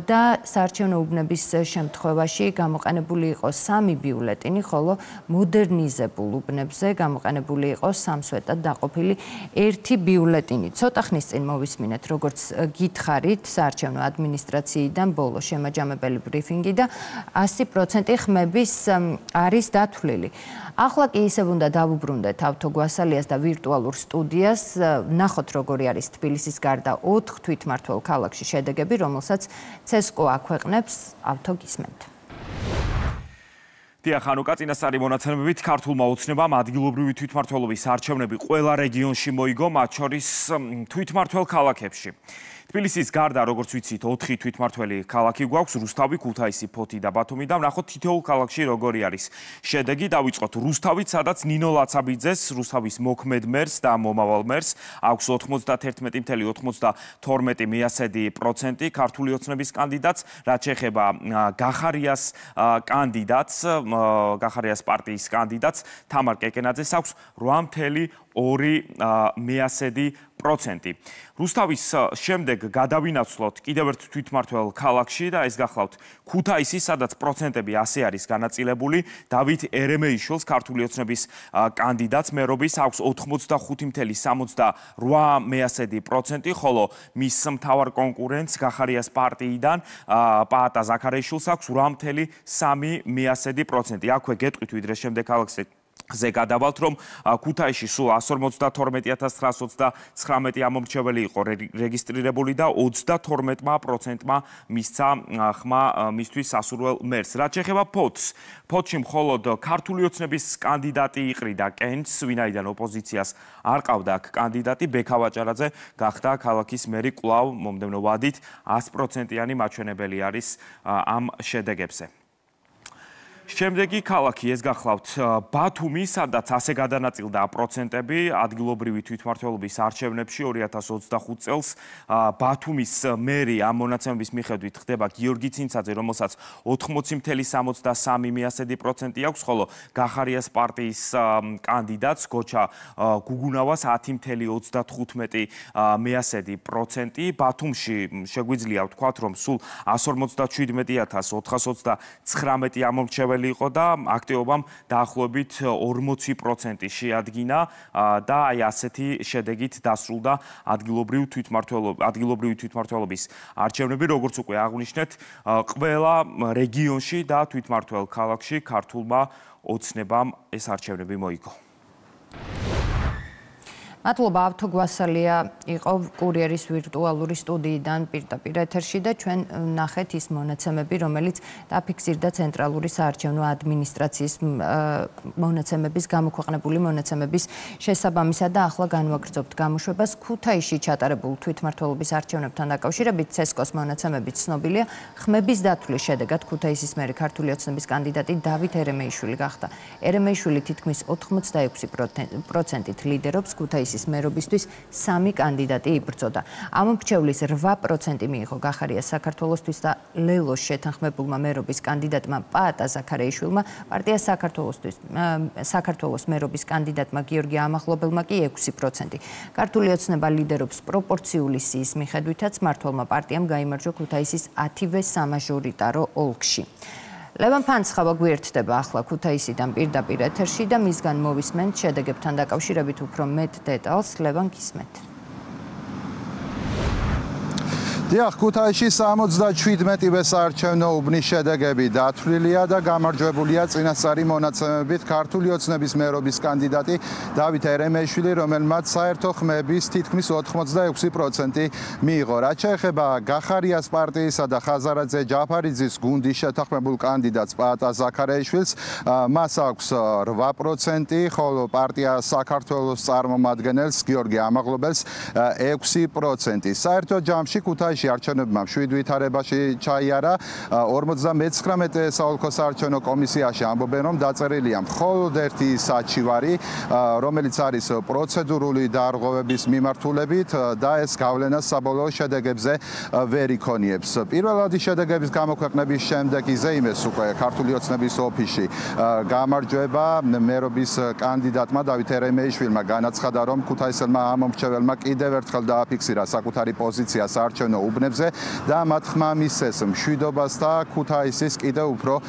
და საარჩევნო უბნების შემთხვევაში გამოყენებული იყო 3 ბიულეტინი, ხოლო მოდერნიზებულ უბნებზე გამოყენებული იყო სამსვეტად დაყოფილი 1 ბიულეტინი. ცოტა ხნის წინ მოვისმინეთ, როგორც გითხარით, საარჩევნო ადმინისტრაციიდან ბოლო შემაჯამებელი ბრიფინგი და 100% ხმების არის დათვლილი. ახლა კი ისევ უნდა დავუბრუნდეთ ავთო გვასალიას და ვირტუალურ სტუდიას, ნახოთ როგორი არის თბილისის გარდა 4 თვითმმართველ ქალაქში შედეგები, რომელსაც CSKO აქვეყნებს. ავთო გისმენთ. დიახ, ანუკა, წინასწარი მონაცემებით ქართულმა ოცნებამ ადგილობრივი თვითმმართველობის არჩევნები ყველა რეგიონში მოიგო, მათ შორის თვითმმართველ ქალაქებში. თბილისის გარდა, როგორც ვიცით, 4 თვითმმართველი ქალაქი გვაქვს: რუსთავი, ქუთაისი, ფოთი და ბათუმი და ვნახოთ თითოეულ ქალაქში როგორი არის შედეგი. დავიწყოთ რუსთავით, სადაც ნინო ლაცაბიძეს, რუსთავის მოქმედ მერს და მომავალ მერს აქვს 91.92%, ქართული ოცნების კანდიდატს, რაც შეეხება გახარიას კანდიდატს, გახარიას პარტიის კანდიდატს, თამარ კეკენაძეს აქვს 8.2%. რუსთავის შემდეგ გადავინაცვლოთ კიდევ ერთ თვითმმართველ ქალაქში და ეს გახლავთ ქუთაისი, სადაც პროცენტები ასე არის განაწილებული. დავით ერემეიშვილს, ქართული ოცნების კანდიდატს მერობის აქვს 85.78%, ხოლო მის მთავარ კონკურენტს გახარიას პარტიიდან პაატა ზაქარეიშვილს აქვს 8.3%. აქვე გეტყვით ვიდრე შემდეგ ქალაქზე გადავალთ, რომ ქუთაისში სულ 152,929 ამომრჩეველი იყო რეგისტრირებული და 32%-მა მისცა ხმა მისთვის სასურველ მერს. რაც შეეხება ფოთს, ფოთში მხოლოდ ქართული ოცნების კანდიდატი იყრიდა კენჭს, ვინაიდან ოპოზიციას არ ყავდა აქ კანდიდატი. ბექა ვაჭარაძე გახდა ქალაქის მერი კვლავ მომდევნო ვადით 100%-იანი მაჩვენებელი არის ამ შედეგებზე. შემდეგი ქალაქი ეს გახლავთ ბათუმი, სადაც ასე გადანაწილდა პროცენტები ადგილობრივი თვითმმართველობის არჩევნებში 2025 წელს. ბათუმის მერი ამ მონაცემების მიხედვით ხდება გიორგი ცინცაძე, რომელსაც 80.73% აქვს, ხოლო გახარიას პარტიის კანდიდატს გოჩა გუგუნავას 10.35%. ბათუმში შეგვიძლია ვთქვათ, რომ სულ 157.429 ამომრჩეველი იყო და აქტივობამ დაახლოებით 40% შეადგინა და აი ასეთი შედეგით დასრულდა ადგილობრივი თვითმმართველობის არჩევნები, როგორც უკვე აღვნიშნეთ, ყველა რეგიონში და თვითმმართველ ქალაქში ქართულმა ოცნებამ ეს არჩევნები მოიგო. მადლობა ავთო გვასალია იყო კურიერის ვირტუალური სტუდიიდან პირდაპირ ეთერში და ჩვენ ნახეთ ის მონაცემები, რომელიც დაფიქსირდა ცენტრალური საარჩევნო ადმინისტრაციის მონაცემების გამოქვეყნებული მონაცემების შესაბამისად და ახლა განვაგრძობთ გამოშვებას. ქუთაისში ჩატარებულ თვითმმართველობის არჩევნებთან დაკავშირებით ცესკოს მონაცემებით ცნობილია, ხმების დათვლის შედეგად ქუთაისის მერი ქართული ოცნების კანდიდატი დავით ერემეიშვილი გახდა. ერემეიშვილი თითქმის 86%-ით ლიდერობს ქუთაისის მერობისთვის 3 კანდიდატი იბრძოდა. ამომრჩევლის 8% მიიღო გახარიას საქართველოსთვის და ლელოს შეთანხმებულმა მერობის კანდიდატმა პაატა ზაქარეიშვილმა, პარტია საქართველოს მერობის კანდიდატმა გიორგი ამაღლობელმა კი 6%. ქართული ოცნება ლიდერობს პროპორციული სიის მიხედვითაც მმართველმა პარტიამ გაიმარჯვა ქუთაისის 10-ვე სამაჟორიტარო ოლქში. ლევან ფანცხავა გვერდდება ახლა ქუთაისიდან პირდაპირ ეთერში და მისგან მოვისმენთ შედეგებთან დაკავშირებით უფრო მეტ დეტალს. ლევან, გისმენთ. დიახ, ქუთაისში 77-ვე საარჩევნო უბნის შედეგები დათვლილია და გამარჯვებულია წინასწარი მონაცემებით ქართული ოცნების მერობის კანდიდატი დავით ერემეიშვილი, რომელმაც საერთო ხმების თითქმის 86% მიიღო. რაც შეეხება გახარიას პარტიისა და ხაზარაძე ჯაფარიძის გუნდის შეთანხმებულ კანდიდატს პაატა ზაქარეიშვილს, მას აქვს 8%, ხოლო პარტია საქართველოს წარმომადგენელს გიორგი ამაღლობელს 6%. საერთო ჯამში ქუთაისში არჩევნებმა 7 ვითარებაში ჩაიარა. 59 საოლქო საარჩევნო კომისიაში ამბობენ, რომ დაწერილია მხოლოდ ერთი საჩივარი, რომელიც არის პროცედურული დარღვევების მიმართულებით და ეს გავლენას საბოლოო შედეგებზე ვერ იქონიებს. პირველადი შედეგების გამოქვეყნების შემდეგ იზეიმეს უკვე ქართული ოცნების ოფისში გამარჯვება მერობის კანდიდატმა დავით ერემეიშვილმა, განაცხადა, რომ ქუთაისელმა ამომრჩეველმა კიდევ ერთხელ დააფიქსირა საკუთარი პოზიცია საარჩევნო უბნებზე და მათ ხმა მისცეს მშვიდობას და ქუთაისის კიდევ უფრო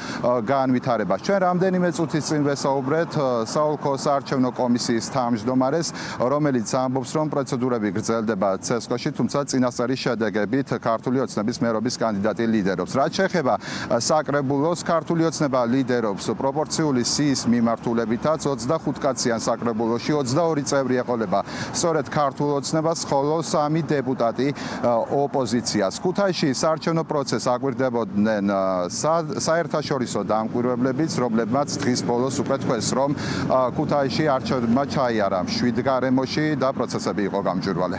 განვითარებას. ჩვენ რამდენიმე წუთის წინ ვესაუბრეთ საოლქო საარჩევნო კომისიის თავმჯდომარეს, რომელიც ამბობს, რომ პროცედურები გრძელდება ცესკოში, თუმცა წინასწარი შედეგებით ქართული ოცნების მერობის კანდიდატი ლიდერობს. რაც შეეხება საკრებულოს, ქართული ოცნება ლიდერობს პროპორციული სიის მიმართულებითაც 25 კაციან საკრებულოში 22 წევრი ეყოლება სწორედ ქართულ ოცნებას, ხოლო 3 დეპუტატი ოპოზიციას. ქუთაისში საარჩევნო პროცესს აკვირდებოდნენ საერთაშორისო დამკვირვებლებიც, რომლებმაც დღის ბოლოს უკვე თქვეს, რომ ქუთაისში არჩევნებმა ჩაიარა 7 გარემოში და პროცესები იყო გამჭვირვალე.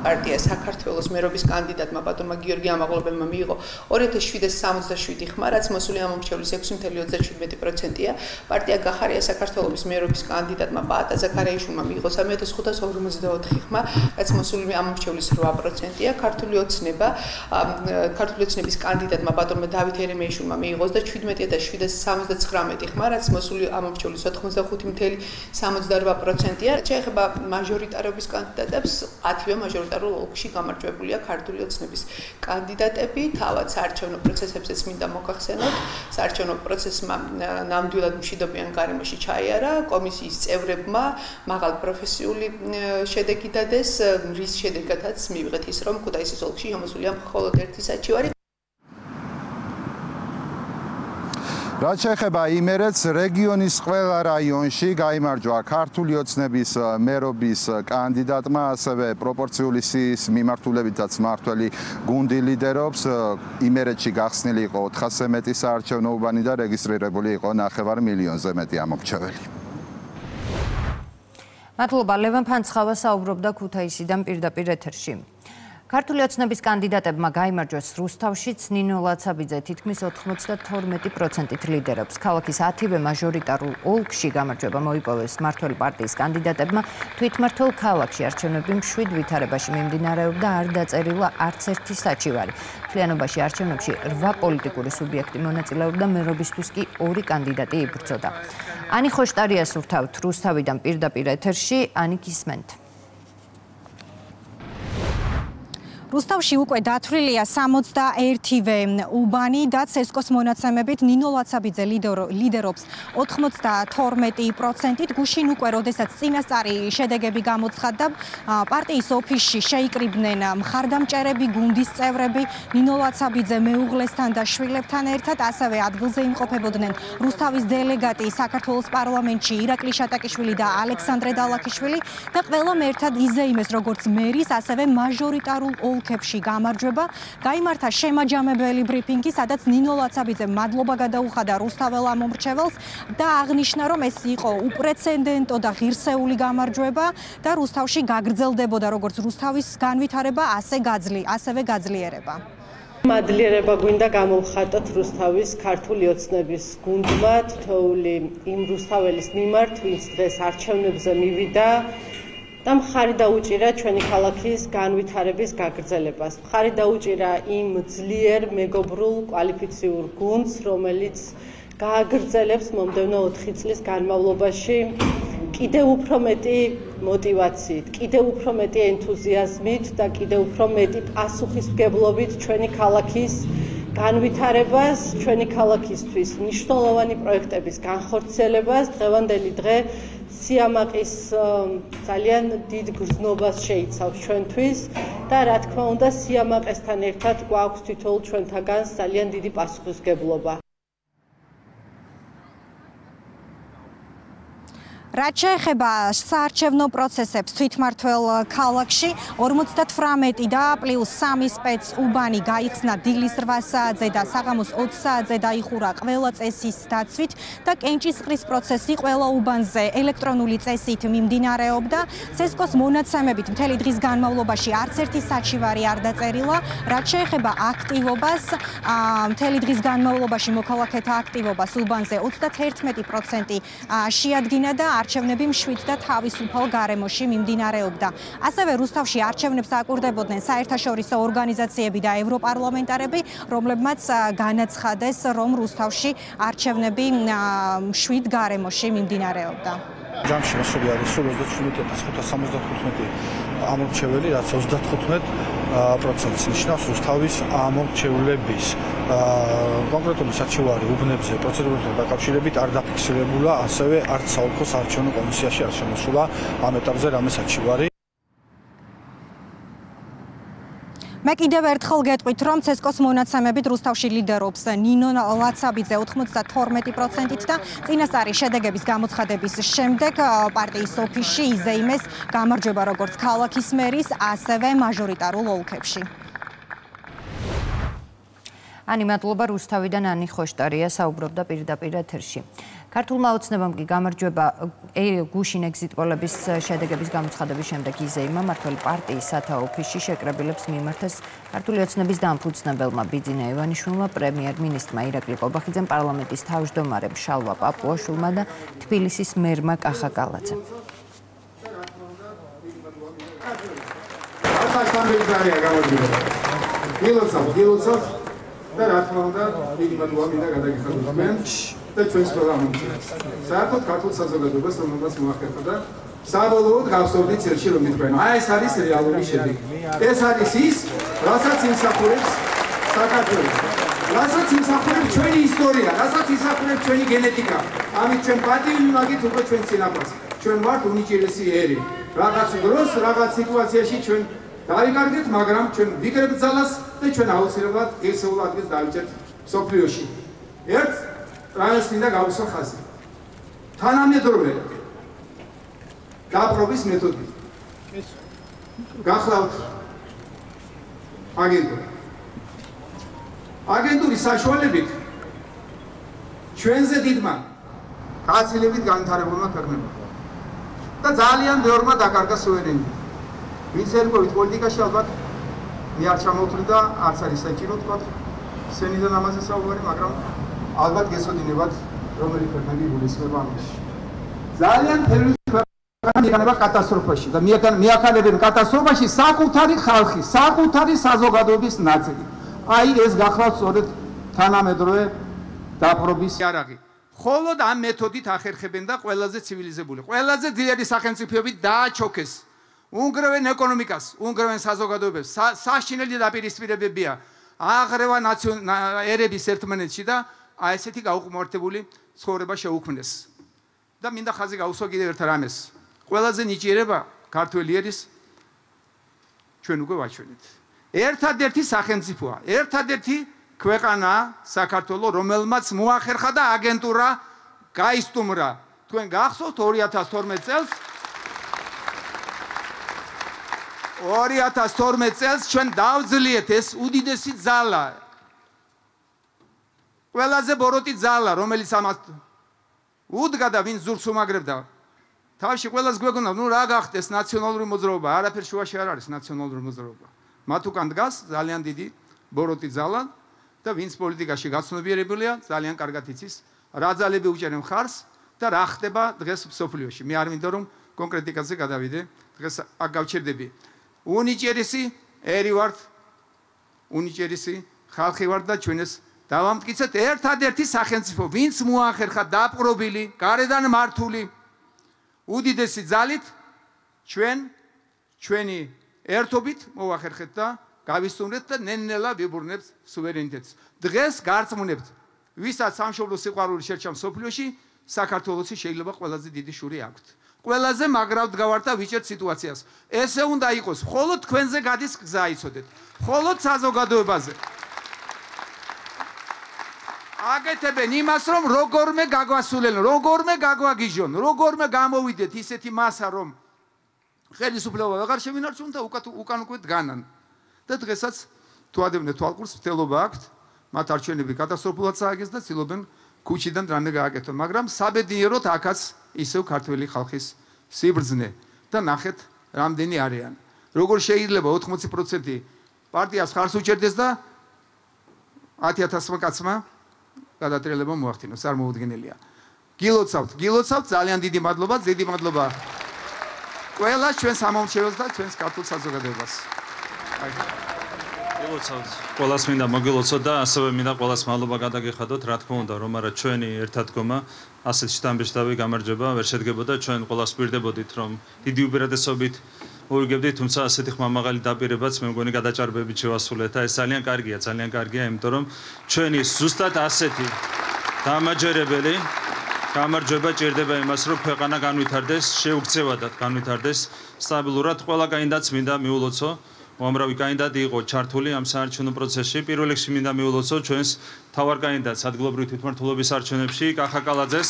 პარტია საქართველოს მერობის კანდიდატმა ბატონმა გიორგი ამაღლობელმა მიიღო 2767 ხმა, რაც მოსული ამომრჩევლის 6.37%-ია. პარტია გახარია საქართველოს მერობის კანდიდატმა პაატა ზაქარეიშვილმა მიიღო 3554 ხმა, რაც მოსული ამომრჩევლის 8%-ია. ქართული ოცნების კანდიდატმა ბატონმა დავით ერემეიშვილმა მიიღო 27779 ხმა, რაც მოსული ამომრჩევლის 85.68%-ია. შეეხება მაჟორიტარობის კანდიდატებს, 10-ვე მაჟორიტარულ ოლქში გამარჯვებულია ქართული ოცნების კანდიდატები. თავად საარჩევნო პროცესებზეც მინდა მოგახსენოთ, საარჩევნო პროცესმა ნამდვილად მშვიდობიან გარემოში ჩაიარა. კომისიის წევრებმა მაღალ პროფესიული შედეგი დადეს, რის შედეგადაც მივიღეთ ის, რომ ქუთაისის ოლქში შემოსულია მხოლოდ ერთი საჩივარი. რაც შეეხება იმერეთს, რეგიონის ყველა რაიონში გაიმარჯვა ქართული ოცნების მერობის კანდიდატმა, ასევე პროპორციული სიის მიმართულებითაც მმართველი გუნდი ლიდერობს. იმერეთში გახსნილი იყო 400-ზე მეტი საარჩევნო უბანი და რეგისტრირებული იყო 9 მილიონზე მეტი ამომრჩეველი. მადლობა, ლევან ფანცხავა საუბრობდა ქუთაისიდან პირდაპირ ეთერში. ქართული ოცნების კანდიდატებმა გაიმარჯვეს რუსთავშიც, ნინო ლაცაბიძე თითქმის 92%-ით ლიდერობს. ქალაქის 10-ვე მაჟორიტარულ ოლქში გამარჯვება მოიპოვეს მმართველი პარტიის კანდიდატებმა. თვითმმართველ ქალაქში არჩევნები მშვიდ ვითარებაში მიმდინარეობდა, არ დაწერილა არც ერთი საჩივარი. მთლიანობაში არჩევნებში 8 პოლიტიკური სუბიექტი მონაწილეობდა, მერობისთვის კი 2 კანდიდატი იბრძოდა. ანი ხოშტარია სურთავთ რუსთავიდან პირდაპირ ეთერში, ანი გისმენთ. რუსთავში უკვე დათვლილია 61-ვე უბანი და ცესკოს მონაცემებით ნინო ლაცაბიძე ლიდერობს 92%-ით. გუშინ უკვე, როდესაც წინასწარი შედეგები გამოცხადდა, პარტიის ოფისში შეიკრიბნენ მხარდამჭერები, გუნდის წევრები, ნინო ლაცაბიძე მეუღლესთან და შვილებთან ერთად, ასევე ადგილზე იმყოფებოდნენ რუსთავის დელეგატი საქართველოს პარლამენტში ირაკლი შატაკიშვილი და ალექსანდრე დალაქიშვილი და ყველამ ერთად იზეიმეს როგორც მერის, ასევე მაჟორიტარულ ოლქებში გამარჯვება. გაიმართა შემაჯამებელი ბრიფინგი, სადაც ნინო ლაცაბიძემ მადლობა გადაუხადა რუსთაველ ამომრჩეველს და აღნიშნა, რომ ეს იყო უპრეცედენტო და ღირსეული გამარჯვება და რუსთავში გაგრძელდებოდა როგორც რუსთავის განვითარება, ასევე გაძლიერება. მადლიერება გვინდა გამოვხატოთ რუსთავის ქართული ოცნების გუნდმა თითოეული იმ რუსთაველის მიმართ, ვინც დღეს არჩევნებზე მივიდა და მხარი დაუჭირა ჩვენი ქალაქის განვითარების გაგრძელებას. მხარი დაუჭირა იმ ძლიერ მეგობრულ კვალიფიციურ გუნდს, რომელიც გააგრძელებს მომდევნო 4 წლის განმავლობაში კიდევ უფრო მეტი мотивაციით, კიდევ უფრო მეტი ენთუზიაზმით და კიდევ უფრო მეტი პასუხისმგებლობით ჩვენი ქალაქის განვითარებას, ჩვენი ქალაქისთვის მნიშვნელოვანი პროექტების განხორციელებას. დღევანდელი დღე სიამაყის ძალიან დიდ გრძნობას შეიცავს ჩვენთვის და რა თქმა უნდა სიამაყესთან ერთად გვაქვს თითოეულ ჩვენთაგანს ძალიან დიდი პასუხისმგებლობა. რაც შეეხება საარჩევნო პროცესებს თვითმმართველ ქალაქში, 58 და პლუს 3 სპეც უბანი გაიხსნა დილის 8 საათზე და საღამოს 20 საათზე დაიხურა ყველა წესის დაცვით და კენჭისყრის პროცესი ყველა უბანზე ელექტრონული წესით მიმდინარეობდა. ცესკოს მონაცემებით მთელი დღის განმავლობაში არც ერთი საჩივარი არ დაწერილა. რაც შეეხება აქტივობას, მთელი დღის განმავლობაში მოქალაქეთა აქტივობას უბანზე 31% შეადგინა და არჩევნები მშვიდ და თავისუფალ გარემოში მიმდინარეობდა. ასევე რუსთავში არჩევნებს აკვირდებოდნენ საერთაშორისო ორგანიზაციები და ევროპარლამენტარები, რომლებმაც განაცხადეს, რომ რუსთავში არჩევნები მშვიდ გარემოში მიმდინარეობდა. ჯამში მოსული არის 37575 ამორჩეველი, რაც 35% ნიშნავს რუსთავის ამორჩევლების. კონკრეტული საჩივარი უბნებზე პროცედურასთან დაკავშირებით არ დაფიქსირებულა, ასევე არც საოლქო საარჩევნო კომისიაში არ შემოსულა ამ ეტაპზე რამე საჩივარი. მე კიდევ ერთხელ გეტყვით, რომ ცესკოს მონაცემებით რუსთავში ლიდერობს ნინო ლაცაბიძე 92%-ით და წინასწარი შედეგების გამოცხადების შემდეგ პარტიის ოფისში იზეიმეს გამარჯვება როგორც ქალაქის მერის, ასევე მაჟორიტარულ ოლქებში. ანი მადლობა რუსთავიდან ანი ხოშტარია საუბრობდა პირდაპირ ეთერში. ქართულმა ოცნებამ კი გამარჯვება გუშინ ეგზიტ პოლების შედეგების გამოცხადების შემდეგ იზეიმა მმართველი პარტიის სათაო ოფისში შეკრებილებს მიმართეს ქართული ოცნების დამფუძნებელმა ბიძინა ივანიშვილმა, პრემიერ-მინისტრმა ირაკლი ყობახიძემ, პარლამენტის თავმჯდომარემ შალვა პაპუაშვილმა და თბილისის მერმა კახა კალაძემ. და რა თქმა უნდა, დიდი მადლობა მინდა გადაგიხადოთ თქვენ და ჩვენს ყველა მომხრეებს. საერთოდ ქართულ საზოგადოებას რომელსაც მოახერხა და საბოლოოდ გავსწორდით ელში რომ თქვენ. აი ეს არის რეალური შედეგი. ეს არის ის, რასაც იმსახურებს საქართველოს. რასაც იმსახურებს ჩვენი ისტორია, რასაც იმსახურებს ჩვენი გენეტიკა. ამით ჩვენ პატივი მაგით უკვე ჩვენ წინაპარს. ჩვენ ვართ უნიჭიერესი ერი. რაღაც დროს, რაღაც სიტუაციაში ჩვენ დავიკარგეთ, მაგრამ ჩვენ ვიკრებთ ძალას და ჩვენ აუცილებლად ერთეულ ადგილს დავიჭერთ სოფლიოში. ერთ რამეს მინდა გავუსვა ხაზი. თანამედროვე გაპრობის მეთოდი. გახლავთ აგენტურა. აგენტურის საშუალებით ჩვენზე დიდმა გაცილებით განვითარებულმა ქვეყნებმა და ძალიან ბევრმა დაკარგა სუვერენიტეტი. ვინც ერკვევით პოლიტიკაში ალბათ მე არ ჩამოვთვლი და არც არის საჭირო თქვა სენიდან ამაზე საუბარი, მაგრამ ალბათ გესოდინებათ რომელი ქვეყნები გულისხმება ამაში. ძალიან თერმის მიექანება კატასტროფაში და მიექანებენ კატასტროფაში საკუთარი ხალხი, საკუთარი საზოგადოების ნაწილი. აი ეს გახლავთ სწორედ თანამედროვე დაპყრობის იარაღი. მხოლოდ ამ მეთოდით ახერხებენ და ყველაზე ცივილიზებული, ყველაზე ძლიერი სახელმწიფოებით დააჩოქეს. უნგრევენ ეკონომიკას, უნგრევენ საზოგადოებებს, საშინელი დაპირისპირებებია. აღრევა ერების ერთმანეთში და აი ესეთი გაუყმართებული ცხოვრება შეუქმნეს. და მინდა ხაზი გაუსვა კიდევ ერთ რამეს. ყველაზე ნიჭიერება ქართველი ერის ჩვენ უკვე ვაჩვენეთ. ერთადერთი სახელმწიფოა, ერთადერთი ქვეყანაა საქართველო, რომელმაც მოახერხა და აგენტურა გაისტუმრა. თქვენ გახსოვთ 2012 წელს 2012 წელს ჩვენ დავძლიეთ ეს უდიდესი ძალა. ყველაზე ბოროტი ძალა, რომელიც ამას უდგა და ვინც ზურგს უმაგრებდა. თავში ყველას გვეგონა, ნუ რა გახდეს ნაციონალური მოძრაობა, არაფერ შუაში არ არის ნაციონალური მოძრაობა. მათ უკან დგას ძალიან დიდი ბოროტი ძალა და ვინც პოლიტიკაში გაცნობიერებულია, ძალიან კარგად იცის, რა ძალები უჭერენ მხარს და რა ხდება დღეს მსოფლიოში. მე არ მინდა რომ კონკრეტიკაზე გადავიდე, დღეს აქ გავჩერდები. უნიჭერესი ერი ვართ, უნიჭერესი ხალხი ვართ და ჩვენ ეს დავამტკიცეთ ერთადერთი სახელმწიფო, ვინც მოახერხა დაპყრობილი, გარედან მართული უდიდესი ძალით ჩვენი ერთობით მოახერხეთ და გავისტუმრეთ და ნელ-ნელა ვიბრუნებთ სუვერენიტეტს. დღეს გარწმუნებთ, ვისაც სამშობლო სიყვარული შერჩა მსოფლიოში, საქართველოსი შეიძლება ყველაზე დიდი შური აქვთ. ყველაზე მაგრად გავართ და ვიჭერთ სიტუაციას. ესე უნდა იყოს, მხოლოდ თქვენზე გადის გზა იცოდეთ. მხოლოდ საზოგადოებაზე. აკეთებენ იმას, რომ როგორმე გაგვასულენ, როგორმე გაგვაგიჟონ, როგორმე გამოვიდეთ ისეთი მასა, რომ ხელისუფლება აღარ შევინარჩუნოთ და უკან უკვე დგანან. და დღესაც თუ ადევნე თვალყურს მცდელობა აქვთ, მათ არჩევნები კატასტროფულად წააგეს და ცდილობენ ქუჩიდან რამე გააკეთონ, მაგრამ საბედნიეროდ აქაც ისევ ქართველი ხალხის სიბრძნე და ნახეთ რამდენი არიან. როგორ შეიძლება 80% პარტიას ხარს უჭერდეს და 10,000 კაცმა გადატრიალება მოახდინოს, არ მოუდგენელია. გილოცავთ, ძალიან დიდი მადლობა, დიდი მადლობა ყველა ჩვენს ამომრჩეველს და ჩვენს ქართულ საზოგადოებას. გილოცავთ, ყველას მინდა მოგილოცოთ და ასევე მინდა ყველას მადლობა გადაგეხადოთ, რა თქმა უნდა, რომ არა ჩვენი ერთადგომა ასეთ შთამბეჭდავი გამარჯვება ვერ შედგებოდა, ჩვენ ყველას ვპირდებოდით, რომ დიდი უპირატესობით მოიგებდით, თუმცა ასეთი ხმამაღალი დაპირებაც მე მგონი გადაჭარბებით შევასრულეთ და ეს ძალიან კარგია, იმიტომ რომ ჩვენი ზუსტად ასეთი დამაჯერებელი გამარჯვება ჭირდება იმას, რომ ქვეყანა განვითარდეს, შეუქცევადად განვითარდეს სტაბილურად. ყველა კანდიდატს მინდა მიულოცო, უამრავი კანდიდატი იყო ჩართული ამ საარჩევნო პროცესში. პირველ რიგში მინდა მიულოცო ჩვენს მთავარ კანდიდატს ადგილობრივი თვითმმართველობის არჩევნებში, კახა კალაძეს,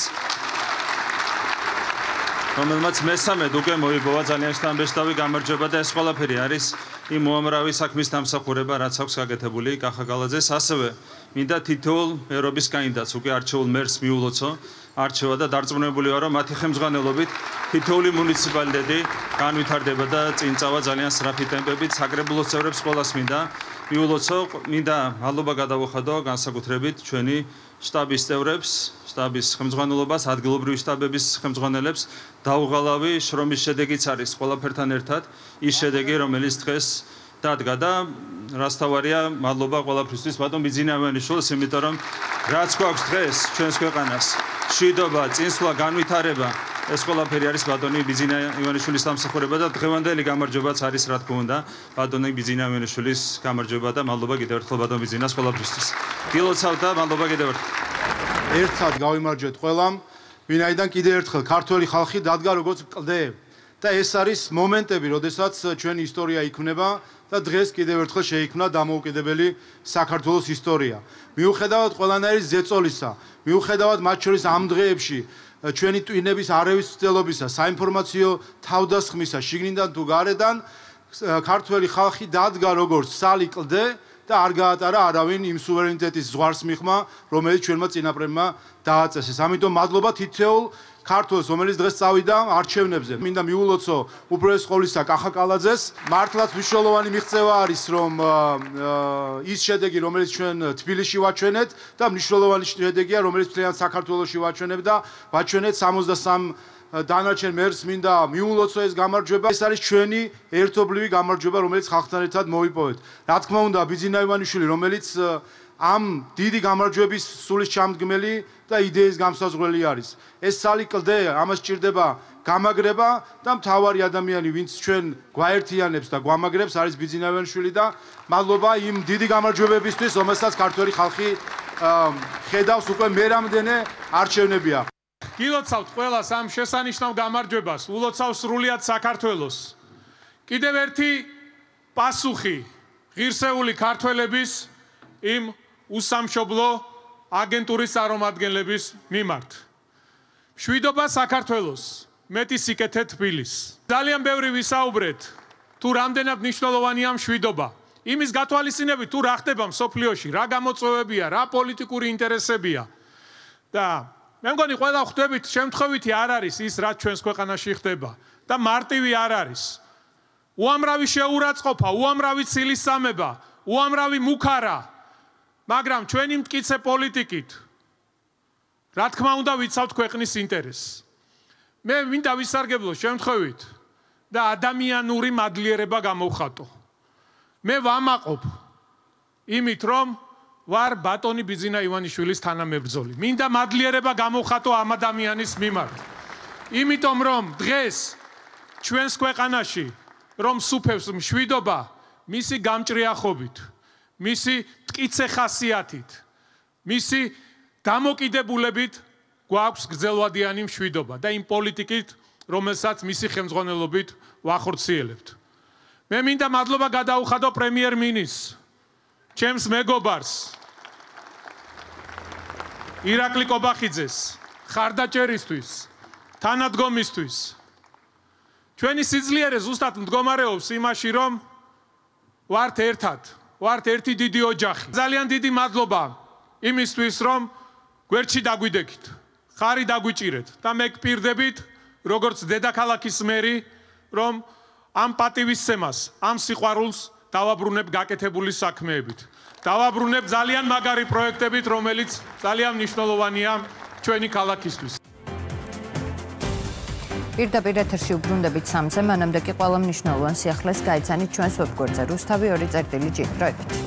რომელმაც მესამედ უკვე მოიპოვა ძალიან შთამბეჭდავი გამარჯვება და ეს ყველაფერი არის იმ უამრავი საქმის დამსახურება, რაც აქვს გაკეთებული კახა კალაძეს. ასევე მინდა თითოეულ მერობის კანდიდატს უკვე არჩეულ მერს მიულოცო, არჩევა და დარწმუნებული ვარ, რომ მათი ხელმძღვანელობით თითოეული მუნიციპალიტეტი განვითარდება და წინ წავა ძალიან სწრაფი ტემპებით. საკრებულოს წევრებს ყველას მინდა მიულოცო, მინდა მადლობა გადავუხადო განსაკუთრებით ჩვენი შტაბის წევრებს, შტაბის ხელმძღვანელობას, ადგილობრივი შტაბების ხელმძღვანელებს. დაუღალავი შრომის შედეგიც არის ყველაფერთან ერთად ის შედეგი, რომელიც დღეს დადგა და რასთავარია, მადლობა ყველაფრისთვის ბატონ ბიძინა ივანიშვილს, იმიტომ რომ რაც გვაქვს დღეს ჩვენს ქვეყანას, მშვიდობა, წინსვლა, განვითარება, ეს ყველაფერი არის ბატონი ბიძინა ივანიშვილის დამსახურება და დღევანდელი გამარჯვებაც არის, რა თქმა უნდა, ბატონი ბიძინა ივანიშვილის გამარჯვება და მადლობა კიდევ ერთხელ ბატონ ბიძინას ყველაფრისთვის. გილოცავთ და მადლობა კიდევ ერთხელ. ერთად გავიმარჯვეთ ყველამ, ვინაიდან კიდევ ერთხელ ქართველი ხალხი დადგა როგორც კლდე და ეს არის მომენტები, როდესაც ჩვენი ისტორია იქმნება და დღეს კიდევ ერთხელ შეიქმნა დამოუკიდებელი საქართველოს ისტორია. მიუხედავად ყველანაირი ზეწოლისა, მიუხედავად მათ შორის ამ დღეებში ჩვენი ტვინების არევის ცდილობისა, საინფორმაციო თავდასხმისა, შიგნიდან თუ გარედან, ქართველი ხალხი დადგა როგორც სალი კლდე და არ გაატარა არავინ იმ სუვერენიტეტის ზღვარს მიღმა, რომელიც ჩვენმა წინაპრებმა დააწესეს. ამიტომ მადლობა თითოეულ ქართულს, რომელიც დღეს წავიდა არჩევნებზე. მინდა მიულოცო უპირველეს ყოვლისა კახა კალაძეს. მართლაც მნიშვნელოვანი მიღწევა არის, რომ ის შედეგი, რომელიც ჩვენ თბილისში ვაჩვენეთ და მნიშვნელოვანი შედეგია, რომელიც მთლიან საქართველოში ვაჩვენებ და ვაჩვენეთ 63 დანარჩენ მერს მინდა მიულოცო ეს გამარჯვება. ეს არის ჩვენი ერთობლივი გამარჯვება, რომელიც ხალხთან ერთად მოვიპოვეთ. რა თქმა უნდა, ბიძინა ივანიშვილი, რომელიც ამ დიდი გამარჯვების სულის ჩამდგმელი და იდეის გამსაზღვრელი არის. ეს სალი კლდე, ამას სჭირდება გამაგრება და მთავარი ადამიანი, ვინც ჩვენ გვაერთიანებს და გვამაგრებს, არის ბიძინა ივანიშვილი და მადლობა იმ დიდი გამარჯვებებისთვის, რომელსაც ქართველი ხალხი ხედავს უკვე მერამდენე არჩევნებია. გილოცავთ ყველას ამ შესანიშნავ გამარჯვებას, ულოცავ სრულიად საქართველოს. კიდევ ერთი პასუხი ღირსეული ქართველების იმ უსამშობლო აგენტურის წარმომადგენლების მიმართ. მშვიდობა საქართველოს, მეტი სიკეთე თბილისს. ძალიან ბევრი ვისაუბრეთ, თუ რამდენად მნიშვნელოვანია მშვიდობა. იმის გათვალისწინებით, თუ რა ხდება მსოფლიოში, რა გამოწვევებია, რა პოლიტიკური ინტერესებია. და მე მგონი ყველა ხვდებით, შემთხვევითი არ არის ის, რაც ჩვენს ქვეყანაში ხდება და მარტივი არ არის. უამრავი შეურაცხყოფა, უამრავი ცილისწამება, უამრავი მუქარა, მაგრამ ჩვენი მტკიცე პოლიტიკით რა თქმა უნდა ვიცავთ ქვეყნის ინტერესს. მე მინდა ვისარგებლო შემთხვევით და ადამიანური მადლიერება გამოვხატო. მე ვამაყობ იმით, რომ ვარ ბატონი ბიძინა ივანიშვილის თანამებრძოლი. მინდა მადლიერება გამოვხატო ამ ადამიანის მიმართ. იმიტომ რომ დღეს ჩვენს ქვეყანაში რომ სუფევს მშვიდობა მისი გამჭრიახობით, მისი მტკიცე ხასიათით, მისი დამოკიდებულებით გვაქვს გრძელვადიანი მშვიდობა და იმ პოლიტიკით, რომელსაც მისი ხელმძღვანელობით ვახორციელებთ. მე მინდა მადლობა გადაუხადო პრემიერ-მინისტრს, ჩემს მეგობარს, ირაკლი კობახიძეს, ხარდაჭერისთვის, თანადგომისთვის. ჩვენი სიძლიერე ზუსტად მდგომარეობს იმაში, რომ ვართ ერთად, ვართ ერთი დიდი ოჯახი. ძალიან დიდი მადლობა იმისთვის, რომ გვერდში დაგვიდეკით, ხარი დაგვიჭირეთ და მე გპირდებით, როგორც დედაქალაქის მერი, რომ ამ პატივისცემას, ამ სიყვარულს დავაბრუნებ გაკეთებული საქმეებით. დავაბრუნებ ძალიან მაგარი პროექტებით, რომელიც ძალიან მნიშვნელოვანია ჩვენი ქალაქისთვის. პირდაპირ ეთერში უბრუნდებით 3-ზე, მანამდე კი ყველა მნიშვნელოვან სიახლეს გაიცანით ჩვენს ვებგვერდზე. რუსთავი 2.ჭ. დროებით.